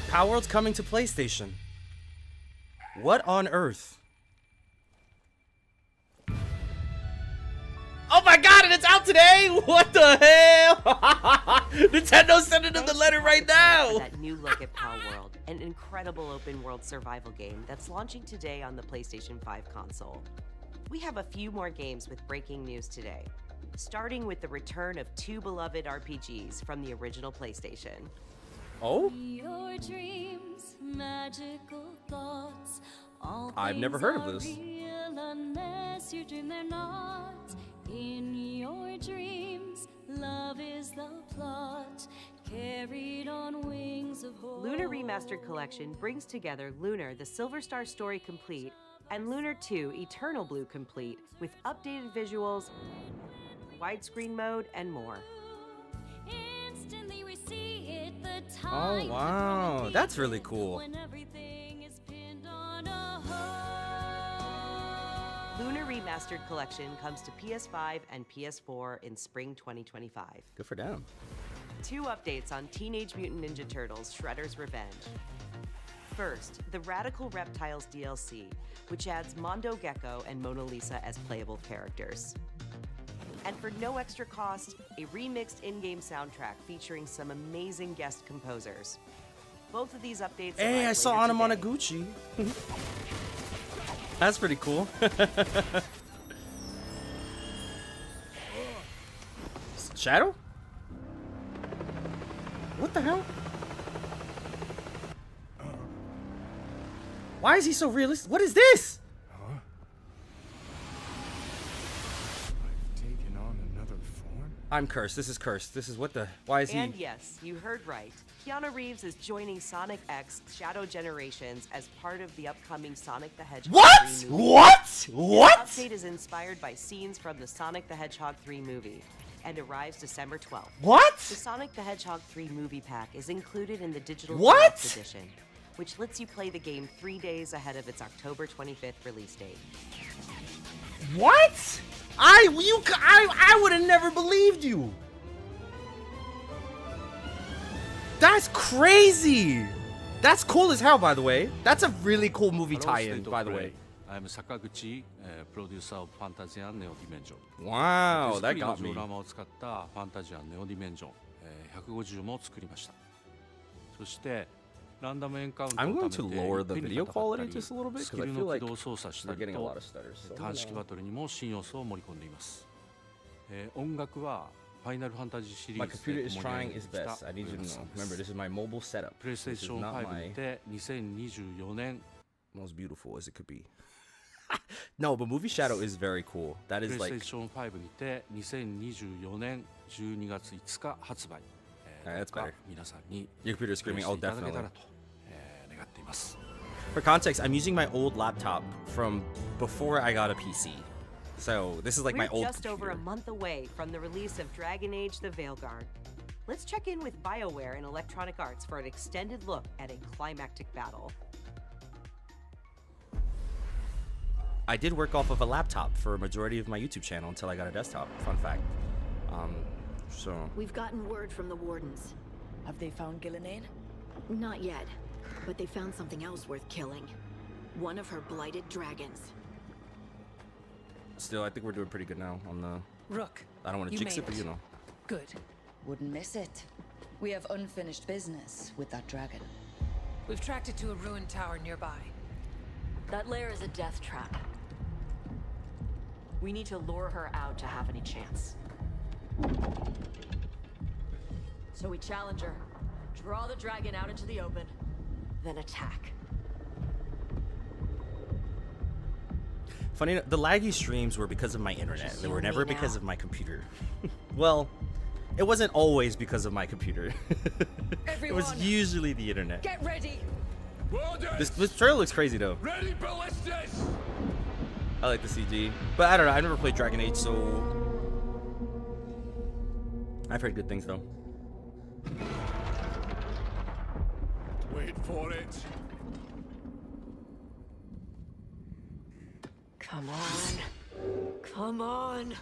Speaker 1: Palworld's coming to PlayStation. What on earth? Oh my god, and it's out today! What the hell? Nintendo's sending them the letter right now!
Speaker 10: That new look at Palworld, an incredible open-world survival game that's launching today on the PlayStation 5 console. We have a few more games with breaking news today, starting with the return of 2 beloved RPGs from the original PlayStation.
Speaker 1: Oh?
Speaker 11: Your dreams, magical thoughts,
Speaker 1: I've never heard of this.
Speaker 11: Unless you dream they're not. In your dreams, love is the plot, carried on wings of hope.
Speaker 10: Lunar Remastered Collection brings together Lunar the Silver Star Story Complete and Lunar 2 Eternal Blue Complete with updated visuals, widescreen mode, and more.
Speaker 11: Instantly we see it, the
Speaker 1: Oh wow, that's really cool.
Speaker 11: when everything is pinned on a
Speaker 10: Lunar Remastered Collection comes to PS5 and PS4 in spring 2025.
Speaker 1: Good for them.
Speaker 10: 2 updates on Teenage Mutant Ninja Turtles Shredder's Revenge. First, the Radical Reptiles DLC, which adds Mondo Gecko and Mona Lisa as playable characters. And for no extra cost, a remixed in-game soundtrack featuring some amazing guest composers. Both of these updates.
Speaker 1: Hey, I saw Anamanaguchi. That's pretty cool. Shadow? What the hell? Why is he so realistic? What is this?
Speaker 12: Taken on another form?
Speaker 1: I'm cursed. This is cursed. This is what the... Why is he...
Speaker 10: And yes, you heard right. Keanu Reeves is joining Sonic X Shadow Generations as part of the upcoming Sonic the Hedgehog 3 movie.
Speaker 1: What?
Speaker 10: The update is inspired by scenes from the Sonic the Hedgehog 3 movie and arrives December 12th.
Speaker 1: What?
Speaker 10: The Sonic the Hedgehog 3 movie pack is included in the digital
Speaker 1: What?
Speaker 10: deluxe edition, which lets you play the game 3 days ahead of its October 25th release date.
Speaker 1: What? I would have never believed you. That's crazy. That's cool as hell, by the way. That's a really cool movie tie-in, by the way.
Speaker 13: I'm Sakaguchi, producer of Fantasia Neo Dimension.
Speaker 1: Wow, that got me.
Speaker 13: 手作りのジオラマを使ったファンタジアネオディメンジョン150も作りました。そしてランダムエンカウント
Speaker 1: I'm
Speaker 13: を
Speaker 1: going
Speaker 13: 貯
Speaker 1: to
Speaker 13: めて
Speaker 1: lower the
Speaker 13: 手に
Speaker 1: video
Speaker 13: 戦った
Speaker 1: quality
Speaker 13: り
Speaker 1: just a little bit
Speaker 13: スキ
Speaker 1: because I
Speaker 13: ル
Speaker 1: feel
Speaker 13: の
Speaker 1: like
Speaker 13: 起動操作した
Speaker 1: we're
Speaker 13: り
Speaker 1: getting a
Speaker 13: と
Speaker 1: lot of stutters.
Speaker 13: 短式バトルにも新要素を盛り込んでいます。音楽はファイナルファンタジーシリ
Speaker 1: My
Speaker 13: ーズ
Speaker 1: computer
Speaker 13: で
Speaker 1: is
Speaker 13: 盛り上
Speaker 1: trying
Speaker 13: げて
Speaker 1: its
Speaker 13: きた
Speaker 1: best. I need you to
Speaker 13: 音楽
Speaker 1: know.
Speaker 13: です
Speaker 1: Remember, this is my mobile setup. This is
Speaker 13: PlayStation
Speaker 1: not
Speaker 13: 5 に
Speaker 1: my
Speaker 13: て2024年
Speaker 1: most beautiful as it could be. No, but Movie Shadow is very cool. That is like...
Speaker 13: PlayStation 5にて2024年12月5日発売。
Speaker 1: That's better.
Speaker 13: 皆さんに
Speaker 1: Your computer is screaming, oh,
Speaker 13: プレイしていただけ
Speaker 1: definitely.
Speaker 13: たらと願っています。
Speaker 1: For context, I'm using my old laptop from before I got a PC. So this is like
Speaker 10: We're
Speaker 1: my old
Speaker 10: just over
Speaker 1: computer.
Speaker 10: a month away from the release of Dragon Age: The Veilguard. Let's check in with BioWare and Electronic Arts for an extended look at a climactic battle.
Speaker 1: I did work off of a laptop for a majority of my YouTube channel until I got a desktop. Fun fact. So
Speaker 14: We've gotten word from the Wardens.
Speaker 15: Have they found Gillenane?
Speaker 14: Not yet, but they found something else worth killing. One of her blighted dragons.
Speaker 1: still, I think we're doing pretty good now on the...
Speaker 15: Rook,
Speaker 1: I don't want to
Speaker 15: you
Speaker 1: jinx
Speaker 15: made
Speaker 1: it, but you know.
Speaker 15: Good.
Speaker 16: Wouldn't miss it. We have unfinished business with that dragon.
Speaker 17: We've tracked it to a ruined tower nearby.
Speaker 18: That lair is a death trap. We need to lure her out to have any chance. So we challenge her, draw the dragon out into the open, then attack.
Speaker 1: Funny, the laggy streams were because of my internet. They were never because of my computer. Well, it wasn't always because of my computer. It was usually the internet.
Speaker 18: Get ready.
Speaker 1: This trailer looks crazy though.
Speaker 9: Ready, ballistas!
Speaker 1: I like the CG, but I don't know. I've never played Dragon Age, so I've heard good things though.
Speaker 9: Wait for it.
Speaker 18: Come on. Come on.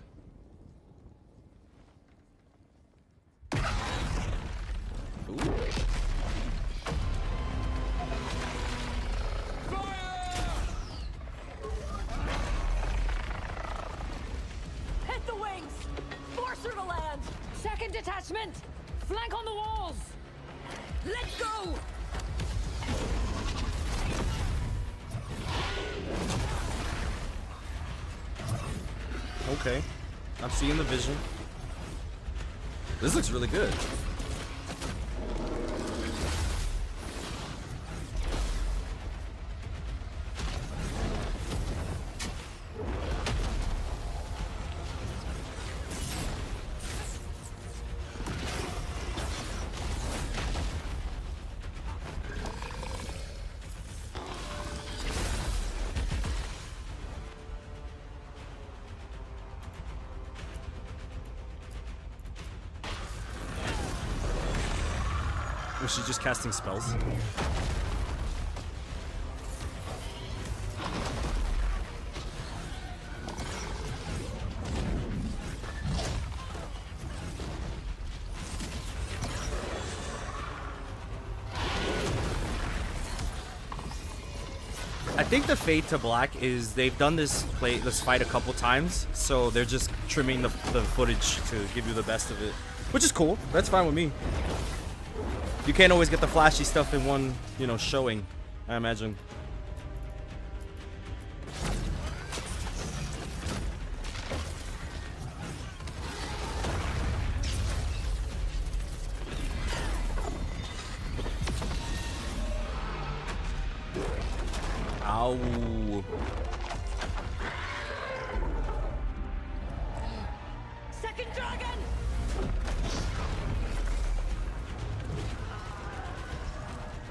Speaker 1: Ooh.
Speaker 18: Hit the wings! Force her to land! Second detachment! Flank on the walls! Let's go!
Speaker 1: Okay, I'm seeing the vision. This looks really good. Was she just casting spells? I think the fade to black is they've done this fight a couple times, so they're just trimming the footage to give you the best of it, which is cool. That's fine with me. You can't always get the flashy stuff in one, showing, I imagine. Ow.
Speaker 18: Second dragon!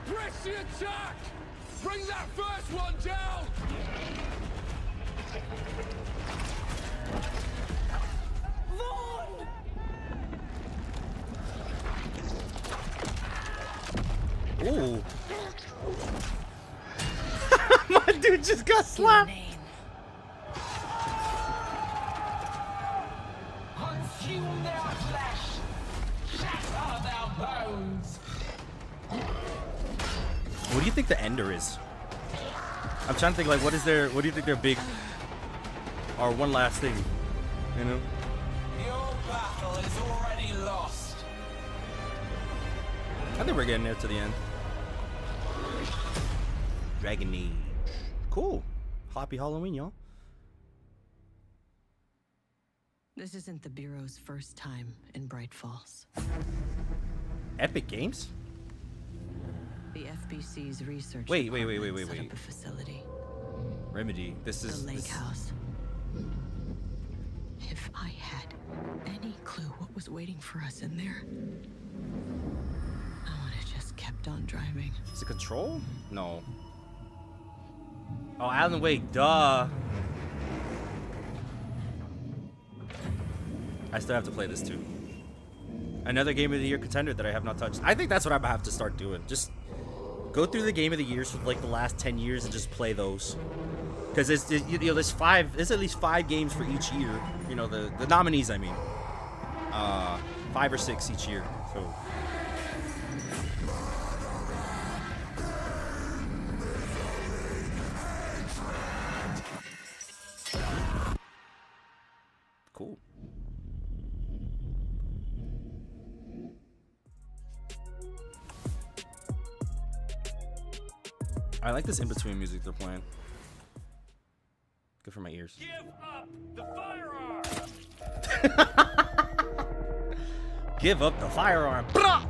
Speaker 9: Press the attack! Bring that first one down!
Speaker 18: Vaughn!
Speaker 1: Ooh. My dude just got slapped.
Speaker 5: Consume their flesh, shatter their bones.
Speaker 1: What do you think the ender is? I'm trying to think, like, what do you think their big, or one last thing,
Speaker 5: Your battle is already lost.
Speaker 1: I think we're getting there to the end. Dragon Age. Cool. Happy Halloween, y'all.
Speaker 19: This isn't the Bureau's first time in Bright Falls.
Speaker 1: Epic Games?
Speaker 19: The FBC's research
Speaker 1: Wait.
Speaker 19: set up a facility.
Speaker 1: Remedy, this is...
Speaker 19: The lake house. If I had any clue what was waiting for us in there, I would have just kept on driving.
Speaker 1: Is it Control? No. Oh, Alan Wake, duh. I still have to play this too. Another Game of the Year contender that I have not touched. I think that's what I'm gonna have to start doing. Just go through the Game of the Years for like the last 10 years and just play those. Because there's at least 5 games for each year. The nominees, I mean. 5 or 6 each year. So. Cool. I like this in-between music they're playing. Good for my ears.
Speaker 9: Give up the firearm!
Speaker 1: Give up the firearm. Blah!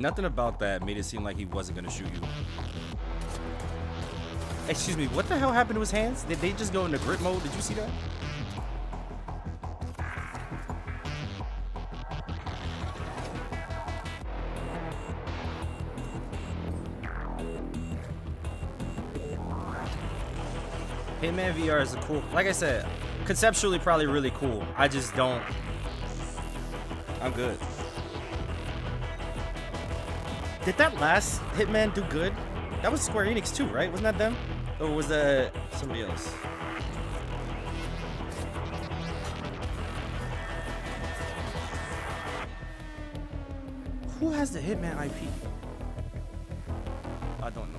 Speaker 1: Nothing about that made it seem like he wasn't gonna shoot you. Excuse me, what the hell happened to his hands? Did they just go into grip mode? Did you see that? Hitman VR is a cool, like I said, conceptually probably really cool. I just don't. I'm good. Did that last Hitman do good? That was Square Enix too, right? Wasn't that them? Or was that somebody else? Who has the Hitman IP? I don't know.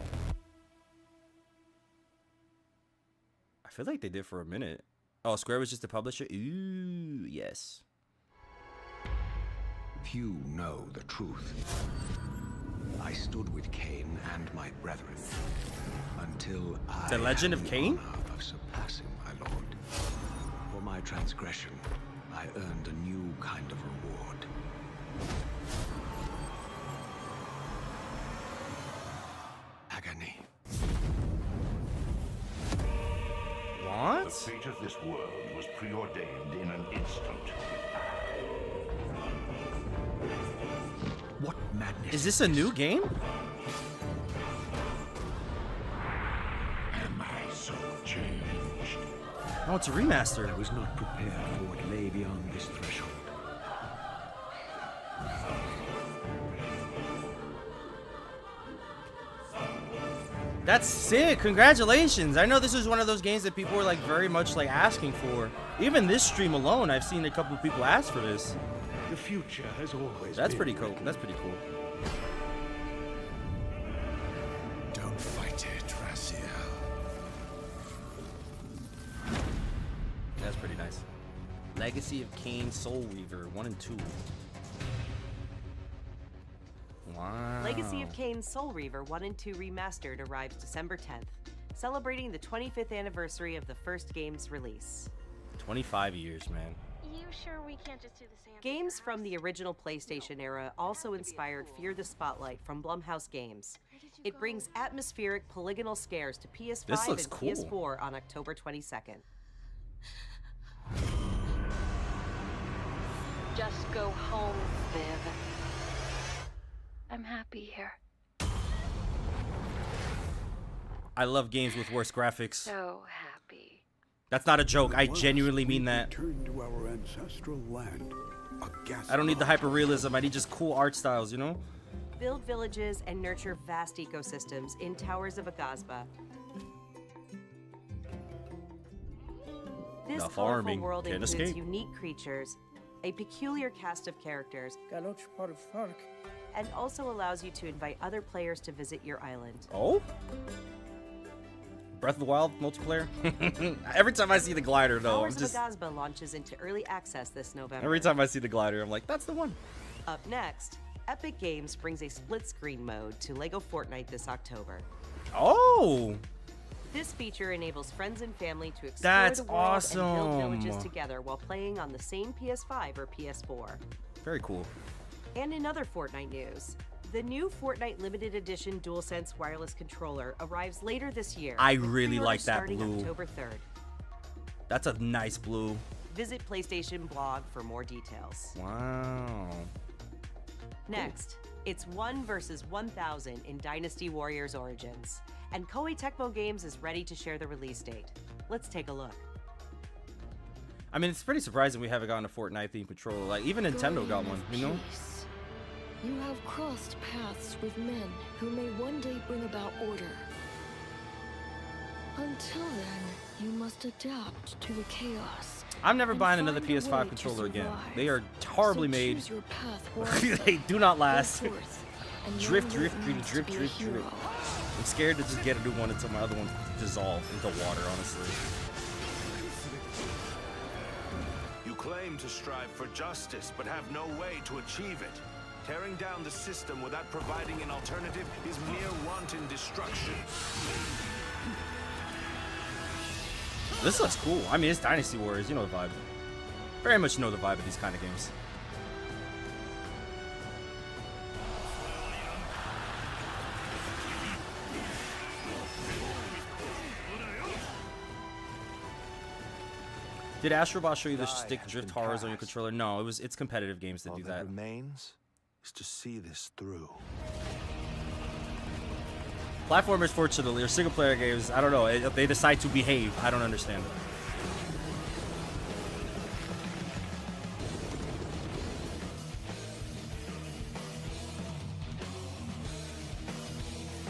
Speaker 1: I feel like they did for a minute. Oh, Square was just a publisher? Ooh, yes.
Speaker 20: Few know the truth. I stood with Cain and my brethren until I
Speaker 1: The Legend of Cain?
Speaker 20: of surpassing my lord. For my transgression, I earned a new kind of reward. Agony.
Speaker 1: What?
Speaker 8: The fate of this world was preordained in an instant.
Speaker 20: What madness?
Speaker 1: Is this a new game?
Speaker 8: Am I so changed?
Speaker 1: Oh, it's a remaster.
Speaker 20: I was not prepared for what lay beyond this threshold.
Speaker 1: That's sick. Congratulations. I know this is one of those games that people were like very much like asking for. Even this stream alone, I've seen a couple of people ask for this.
Speaker 8: The future has always
Speaker 1: That's
Speaker 8: been
Speaker 1: pretty cool.
Speaker 8: written.
Speaker 1: That's pretty cool.
Speaker 6: Don't fight it, Raziel.
Speaker 1: That's pretty nice. Legacy of Kain Soul Reaver 1 and 2. Wow.
Speaker 10: Legacy of Kain Soul Reaver 1 and 2 Remastered arrives December 10th, celebrating the 25th anniversary of the first game's release.
Speaker 1: 25 years, man.
Speaker 7: You sure we can't just do the same?
Speaker 10: Games from the original PlayStation era also inspired Fear the Spotlight from Blumhouse Games. It brings atmospheric polygonal scares to PS5
Speaker 1: This looks
Speaker 10: and
Speaker 1: cool.
Speaker 10: PS4 on October 22nd.
Speaker 7: Just go home, Viv. I'm happy here.
Speaker 1: I love games with worse graphics.
Speaker 7: So happy.
Speaker 1: That's not a joke. I genuinely mean that.
Speaker 3: Return to our ancestral land.
Speaker 1: I don't need the hyperrealism. I need just cool art styles, you know?
Speaker 10: Build villages and nurture vast ecosystems in Towers of Agazba. This
Speaker 1: The
Speaker 10: colorful
Speaker 1: farming
Speaker 10: world
Speaker 1: can
Speaker 10: includes
Speaker 1: escape.
Speaker 10: unique creatures, a peculiar cast of characters, and also allows you to invite other players to visit your island.
Speaker 1: Oh? Breath of the Wild multiplayer? Every time I see the glider, though, I'm
Speaker 10: Towers
Speaker 1: just...
Speaker 10: of Agazba launches into early access this November.
Speaker 1: Every time I see the glider, I'm like, that's the one.
Speaker 10: Up next, Epic Games brings a split-screen mode to LEGO Fortnite this October.
Speaker 1: Oh!
Speaker 10: This feature enables friends and family to explore
Speaker 1: That's
Speaker 10: the world and build
Speaker 1: awesome.
Speaker 10: villages together while playing on the same PS5 or PS4.
Speaker 1: Very cool.
Speaker 10: And in other Fortnite news, the new Fortnite Limited Edition DualSense wireless controller arrives later this year.
Speaker 1: I
Speaker 10: with
Speaker 1: really
Speaker 10: pre-order
Speaker 1: like that
Speaker 10: starting
Speaker 1: blue.
Speaker 10: October 3rd.
Speaker 1: That's a nice blue.
Speaker 10: Visit PlayStation blog for more details.
Speaker 1: Wow.
Speaker 10: Next, it's 1 versus 1,000 in Dynasty Warriors Origins, and Koei Tecmo Games is ready to share the release date. Let's take a look.
Speaker 1: I mean, it's pretty surprising we haven't gotten a Fortnite themed controller. Like, even Nintendo got one, you know?
Speaker 21: Peace. You have crossed paths with men who may one day bring about order. Until then, you must adapt to the chaos.
Speaker 1: I'm never
Speaker 21: and
Speaker 1: buying another
Speaker 21: find a way
Speaker 1: PS5
Speaker 21: to
Speaker 1: controller again.
Speaker 21: survive.
Speaker 1: They are horribly
Speaker 21: So
Speaker 1: made.
Speaker 21: choose your path wisely.
Speaker 1: They do not last.
Speaker 21: Go forth and
Speaker 1: Drift,
Speaker 21: learn what
Speaker 1: drift,
Speaker 21: it
Speaker 1: drift,
Speaker 21: means to
Speaker 1: drift,
Speaker 21: be a
Speaker 1: drift, drift.
Speaker 21: hero.
Speaker 1: I'm scared to just get a new one until my other one dissolve into water, honestly.
Speaker 22: You claim to strive for justice, but have no way to achieve it. Tearing down the system without providing an alternative is mere wanton destruction.
Speaker 1: This looks cool. I mean, it's Dynasty Warriors. You know the vibe. Very much know the vibe of these kind of games. Did Astrobot show you the stick drift horrors on your controller? No, it's competitive games that do that.
Speaker 22: All that remains is to see this through.
Speaker 1: Platformers, fortunately, or single-player games, I don't know. They decide to behave. I don't understand it.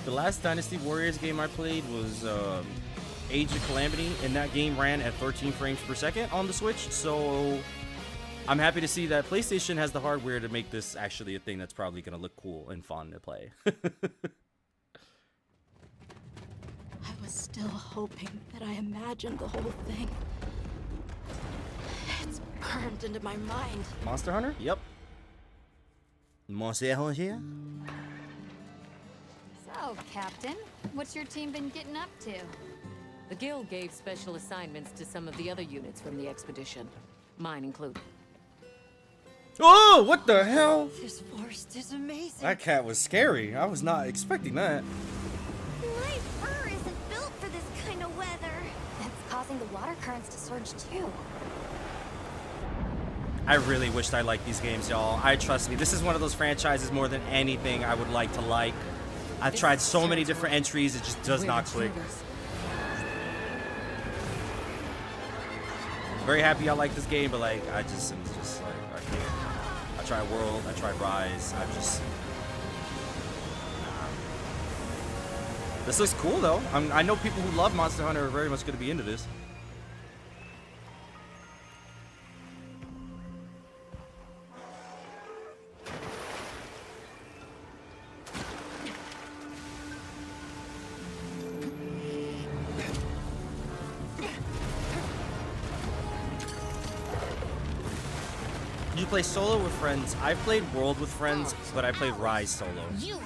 Speaker 1: The last Dynasty Warriors game I played was Age of Calamity, and that game ran at 13 frames per second on the Switch, so I'm happy to see that PlayStation has the hardware to make this actually a thing that's probably going to look cool and fun to play.
Speaker 21: I was still hoping that I imagined the whole thing. It's burned into my mind.
Speaker 1: Monster Hunter? Yep. Monster Hunter?
Speaker 2: So, Captain, what's your team been getting up to?
Speaker 18: The Guild gave special assignments to some of the other units from the expedition, mine included.
Speaker 1: Oh, what the hell?
Speaker 21: This forest is amazing.
Speaker 1: That cat was scary. I was not expecting that.
Speaker 21: My fur isn't built for this kind of weather.
Speaker 2: That's causing the water currents to surge too.
Speaker 1: I really wished I liked these games, y'all. Trust me, this is one of those franchises more than anything I would like to like. I've tried so many different entries, it just does not click. Very happy I like this game, but like I just am just like I can't. I tried World, I tried Rise, This looks cool though. I know people who love Monster Hunter are very much going to be into this. You play solo with friends. I played World with friends, but I played Rise solo.
Speaker 21: You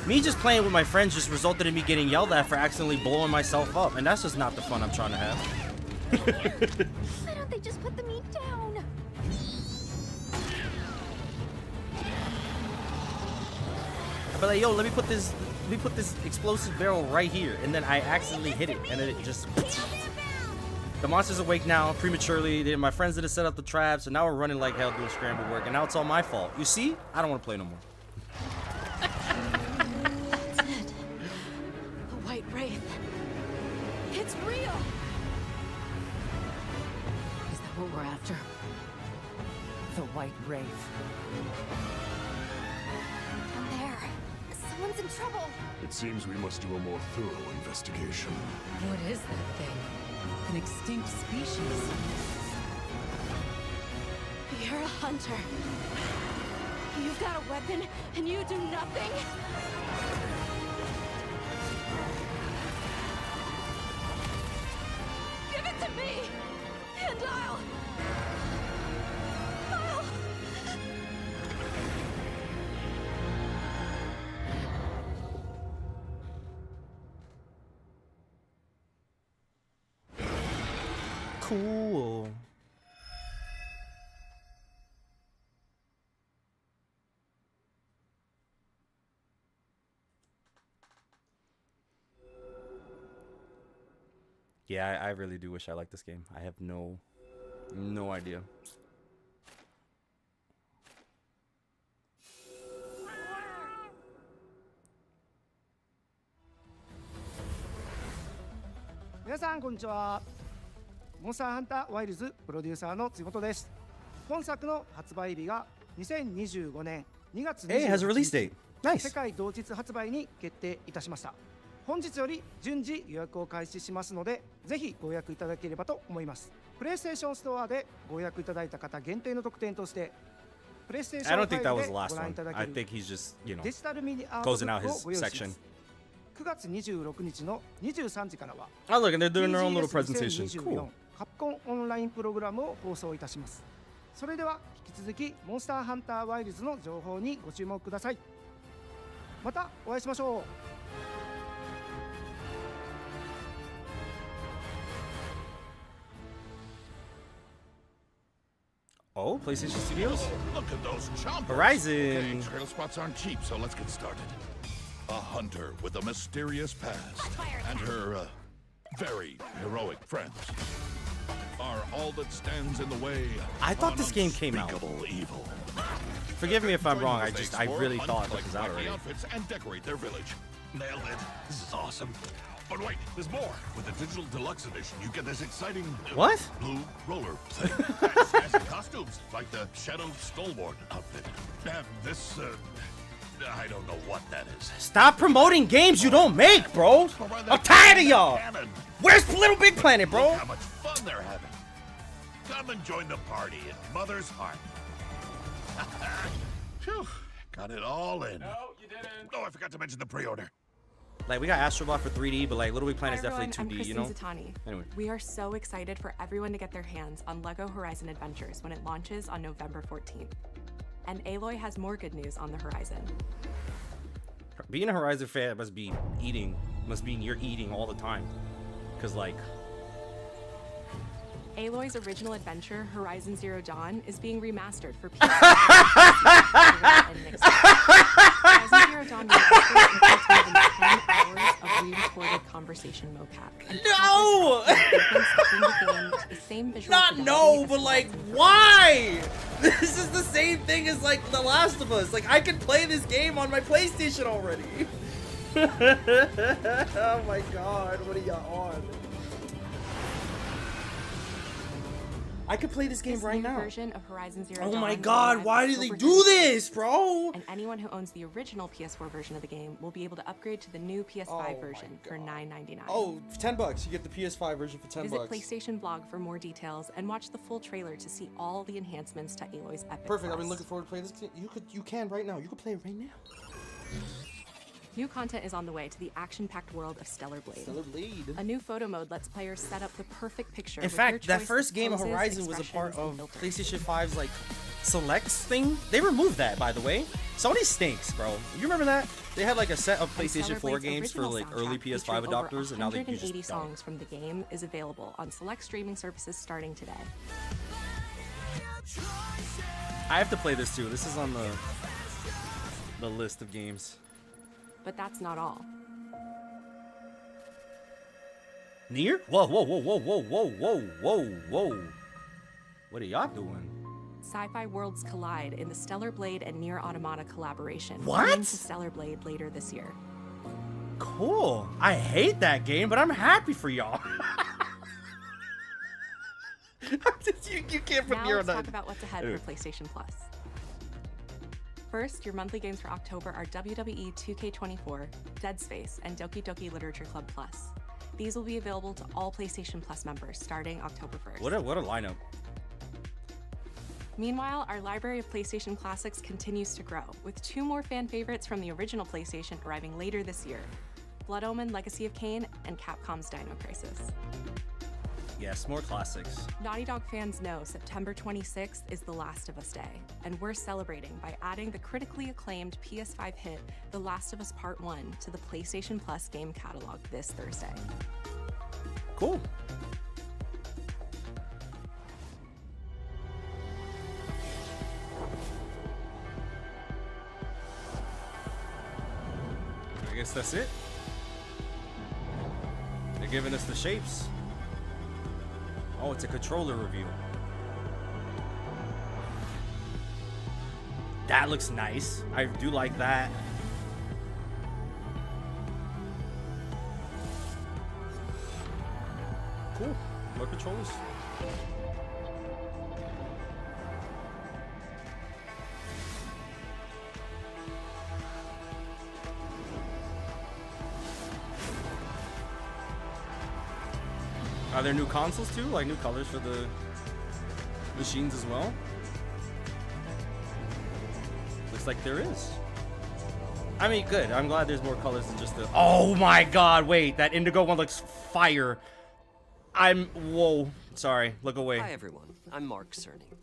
Speaker 1: Me just playing with my friends just resulted in me getting yelled at for accidentally blowing myself up, and that's just not the fun I'm trying to have.
Speaker 21: Why don't they just put the meat down?
Speaker 1: I'd be like, yo, let me put this explosive barrel right here, and then I accidentally hit it, and then it just. The monster's awake now prematurely. My friends didn't set up the traps, and now we're running like hell doing scramble work, and now it's all my fault. You see? I don't want to play no more.
Speaker 21: That's it. The White Wraith. It's real.
Speaker 18: Is that what we're after? The White Wraith.
Speaker 21: Down there. Someone's in trouble.
Speaker 9: It seems we must do a more thorough investigation.
Speaker 18: What is that thing? An extinct species.
Speaker 21: You're a hunter. You've got a weapon, and you do nothing? Give it to me, and I'll...
Speaker 1: Cool. Yeah, I really do wish I liked this game. I have no idea.
Speaker 4: Minasan, konnichiwa. モンスターハンターワイルズプロデューサーの津本です。本作の発売日が2025年2月28日、世界同日発売に決定いたしました。本日より順次予約を開始しますので、ぜひご予約いただければと思います。プレイステーションストアでご予約いただいた方限定の特典として、プレイステーション5でご覧いただけるデジタルミニアートブックをご用意します。9月26日の23時からは
Speaker 1: Oh, look, and they're doing their own little presentation. Cool.
Speaker 4: カプコンオンラインプログラムを放送いたします。それでは引き続きモンスターハンターワイルズの情報にご注目ください。またお会いしましょう。
Speaker 1: Oh, PlayStation Studios?
Speaker 9: Look at those chompers.
Speaker 1: Horizon.
Speaker 9: Okay, trail spots aren't cheap, so let's get started.
Speaker 6: a hunter with a mysterious past, and her very heroic friends are all that stands in the way.
Speaker 1: I thought this game came out.
Speaker 6: Evil.
Speaker 1: Forgive me if I'm wrong. I really thought this was out already.
Speaker 6: Outfits and decorate their village.
Speaker 8: Nailed it. This is awesome. But wait, there's more. With the digital deluxe edition, you get this exciting
Speaker 1: what?
Speaker 8: Blue roller thing. Fancy costumes like the Shadow Stalwart outfit. And this, I don't know what that is.
Speaker 1: Stop promoting games you don't make, bro. I'm tired of y'all. Where's Little Big Planet, bro?
Speaker 8: Look how much fun they're having. Come and join the party in Mother's Heart. Phew, got it all in. No, you didn't. Oh, I forgot to mention the pre-order.
Speaker 1: Like, we got Astrobot for 3D, but like Little Big Planet is definitely 2D,
Speaker 11: I'm Kristen
Speaker 1: you know?
Speaker 11: Zatani.
Speaker 1: Anyway.
Speaker 11: We are so excited for everyone to get their hands on LEGO Horizon Adventures when it launches on November 14th. And Aloy has more good news on the horizon.
Speaker 1: Being a Horizon fan must mean you're eating all the time. Cause like...
Speaker 11: Aloy's original adventure, Horizon Zero Dawn, is being remastered for PS4 and Nixon. Horizon Zero Dawn remastered includes more than 10 hours of re-recorded conversation mocap.
Speaker 1: No!
Speaker 11: The same visual
Speaker 1: Not no, but like, why? This is the same thing as like The Last of Us. Like, I can play this game on my PlayStation already. Oh my god, what are y'all on? I could play this game right now.
Speaker 11: Version of Horizon Zero
Speaker 1: Oh
Speaker 11: Dawn
Speaker 1: my god, why do they do this, bro?
Speaker 11: And anyone who owns the original PS4 version of the game will be able to upgrade to the new PS5 version for $9.99.
Speaker 1: Oh, $10. You get the PS5 version for $10.
Speaker 11: Visit PlayStation Blog for more details and watch the full trailer to see all the enhancements to Aloy's epic
Speaker 1: Perfect. I've
Speaker 11: quest.
Speaker 1: been looking forward to playing this game. You can right now. You can play it right now.
Speaker 11: New content is on the way to the action-packed world of Stellar Blade.
Speaker 1: Stellar Blade.
Speaker 11: A new photo mode lets players set up the perfect picture.
Speaker 1: In
Speaker 11: with
Speaker 1: fact,
Speaker 11: their
Speaker 1: that
Speaker 11: choice
Speaker 1: first game of
Speaker 11: poses,
Speaker 1: Horizon was a part
Speaker 11: expressions,
Speaker 1: of
Speaker 11: and filters.
Speaker 1: PlayStation 5's like selects thing. They removed that, by the way. Sony stinks, bro. You remember that? They had like a set of
Speaker 11: And
Speaker 1: PlayStation
Speaker 11: Stellar
Speaker 1: 4
Speaker 11: Blade's
Speaker 1: games for
Speaker 11: original
Speaker 1: like
Speaker 11: soundtrack
Speaker 1: early PS5
Speaker 11: featuring over
Speaker 1: adopters, and now they
Speaker 11: 180
Speaker 1: just
Speaker 11: songs from the game is available on select streaming services starting today.
Speaker 1: I have to play this too. This is on the list of games.
Speaker 11: But that's not all.
Speaker 1: Nier? Whoa, whoa, whoa, whoa, whoa, whoa, whoa, whoa, whoa. What are y'all doing?
Speaker 11: Sci-fi worlds collide in the Stellar Blade and Nier Automata collaboration.
Speaker 1: What?
Speaker 11: Coming to Stellar Blade later this year.
Speaker 1: Cool. I hate that game, but I'm happy for y'all. you can't put
Speaker 11: Now
Speaker 1: Nier
Speaker 11: let's
Speaker 1: on
Speaker 11: talk
Speaker 1: that.
Speaker 11: about what's ahead for PlayStation Plus. First, your monthly games for October are WWE 2K24, Dead Space, and Doki Doki Literature Club Plus. These will be available to all PlayStation Plus members starting October 1st.
Speaker 1: What a lineup.
Speaker 11: Meanwhile, our library of PlayStation classics continues to grow, with 2 more fan favorites from the original PlayStation arriving later this year: Blood Omen Legacy of Kain and Capcom's Dino Crisis.
Speaker 1: Yes, more classics.
Speaker 11: Naughty Dog fans know September 26th is The Last of Us Day, and we're celebrating by adding the critically acclaimed PS5 hit The Last of Us Part 1 to the PlayStation Plus game catalog this Thursday.
Speaker 1: Cool. I guess that's it. They're giving us the shapes. Oh, it's a controller review. That looks nice. I do like that. Cool. More controllers. Are there new consoles too? Like new colors for the machines as well? Looks like there is. I mean, good. I'm glad there's more colors than just the... Oh my god, wait. That indigo one looks fire. Whoa. Sorry, look away.
Speaker 12: Hi everyone, I'm Mark Cerny.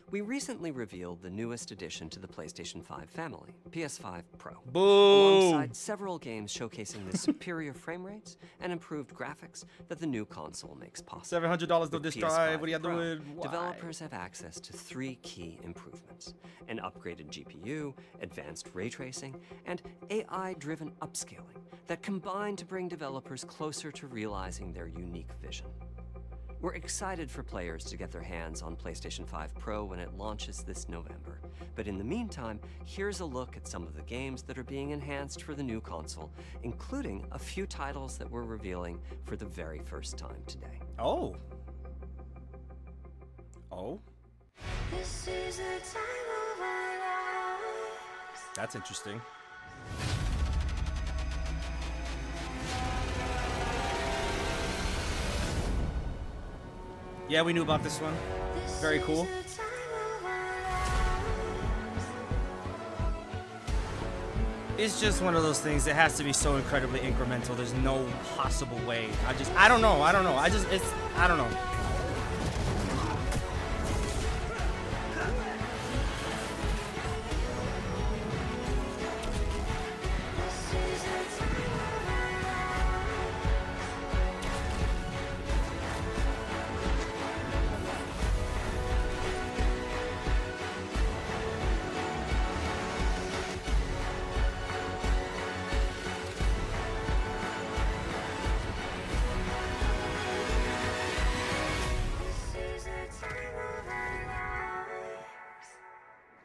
Speaker 12: We recently revealed the newest addition to the PlayStation 5 family, PS5 Pro.
Speaker 1: Boom!
Speaker 12: Alongside several games showcasing the superior frame rates and improved graphics that the new console makes possible.
Speaker 1: $700
Speaker 12: With
Speaker 1: to this
Speaker 12: PS5
Speaker 1: drive, what are you
Speaker 12: Pro,
Speaker 1: doing? Why?
Speaker 12: Developers have access to 3 key improvements: an upgraded GPU, advanced ray tracing, and AI-driven upscaling that combine to bring developers closer to realizing their unique vision. We're excited for players to get their hands on PlayStation 5 Pro when it launches this November. But in the meantime, here's a look at some of the games that are being enhanced for the new console, including a few titles that we're revealing for the very first time today.
Speaker 1: Oh. Oh?
Speaker 13: This is the time of our lives.
Speaker 1: That's interesting. Yeah, we knew about this one. Very cool. It's just one of those things that has to be so incredibly incremental. There's no possible way. I don't know. I don't know. I don't know.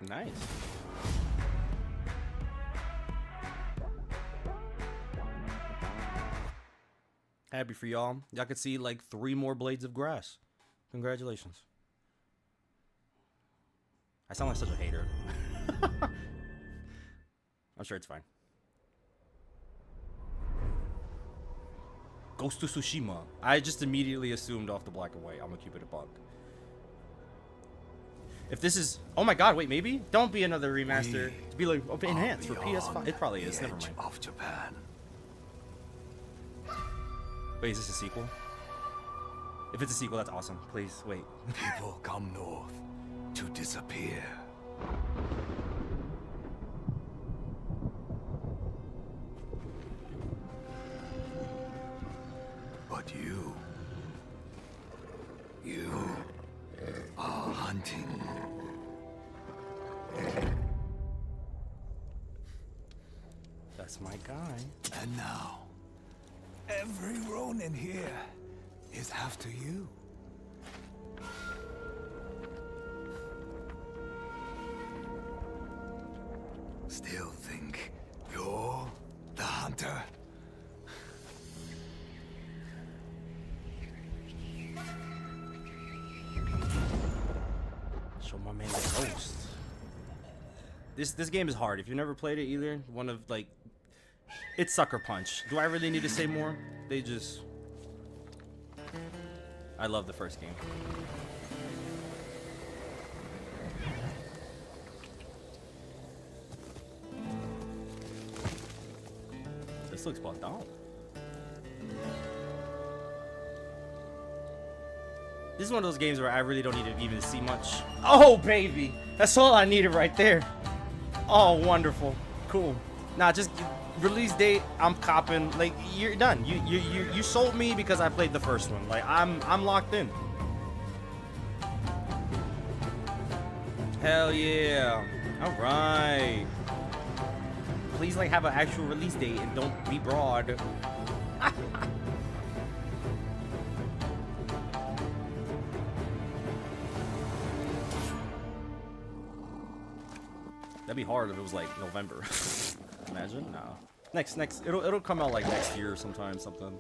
Speaker 1: Nice. Happy for y'all. Y'all could see like 3 more blades of grass. Congratulations. I sound like such a hater. I'm sure it's fine. Ghost of Tsushima. I just immediately assumed off the black and white. I'm gonna keep it a buck. If this is, oh my god, wait, maybe? Don't be another remaster. To be like enhanced for PS5. It probably is. Never mind.
Speaker 22: Of Japan.
Speaker 1: Wait, is this a sequel? If it's a sequel, that's awesome. Please, wait.
Speaker 22: People come north to disappear. But you are hunting.
Speaker 1: That's my guy.
Speaker 22: And now, every Ronin here is after you. Still think you're the hunter?
Speaker 1: Show my man the ghost. This game is hard. If you've never played it either, one of like, it's Sucker Punch. Do I really need to say more? They just, I love the first game. This looks spot on. This is one of those games where I really don't need to even see much. Oh, baby. That's all I needed right there. Oh, wonderful. Cool. Nah, just release date, I'm copping. Like, you're done. You sold me because I played the first one. Like, I'm locked in. Hell yeah. All right. Please, like, have an actual release date and don't be broad. That'd be hard if it was like November. Imagine? No. Next. It'll come out like next year sometime, something.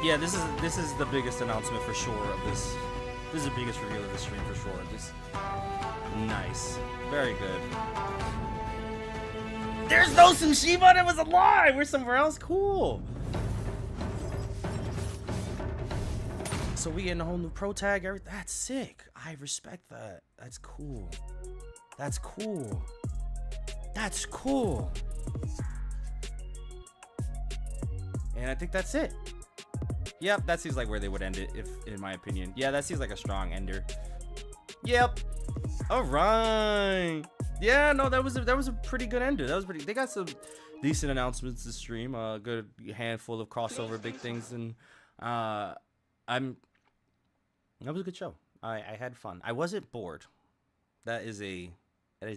Speaker 1: Yeah, this is the biggest announcement for sure of this. This is the biggest reveal of the stream for sure. Just nice. Very good. There's no Tsushima that was alive! We're somewhere else? Cool. so we getting a whole new pro tag. That's sick. I respect that. That's cool. That's cool. That's cool. And I think that's it. Yep, that seems like where they would end it, if in my opinion. Yeah, that seems like a strong ender. Yep. All right. Yeah, no, that was a pretty good ender. That was pretty. They got some decent announcements this stream. A good handful of crossover big things, and that was a good show. I had fun. I wasn't bored. That is a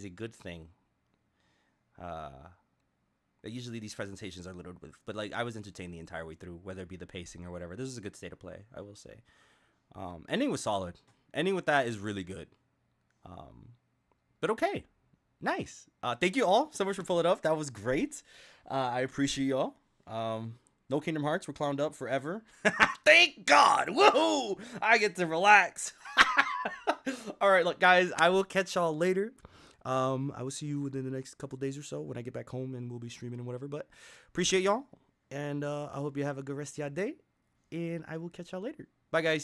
Speaker 1: good thing. Usually these presentations are littered with, but like I was entertained the entire way through, whether it be the pacing or whatever. This is a good state of play, I will say. Ending was solid. Ending with that is really good. But okay, nice. Thank you all so much for pulling up. That was great. I appreciate y'all. No Kingdom Hearts. We're clowned up forever. Thank God. Woohoo! I get to relax. All right, look, guys. I will catch y'all later. I will see you within the next couple days or so when I get back home and we'll be streaming and whatever. But appreciate y'all, and I hope you have a good rest of your day. And I will catch y'all later. Bye, guys.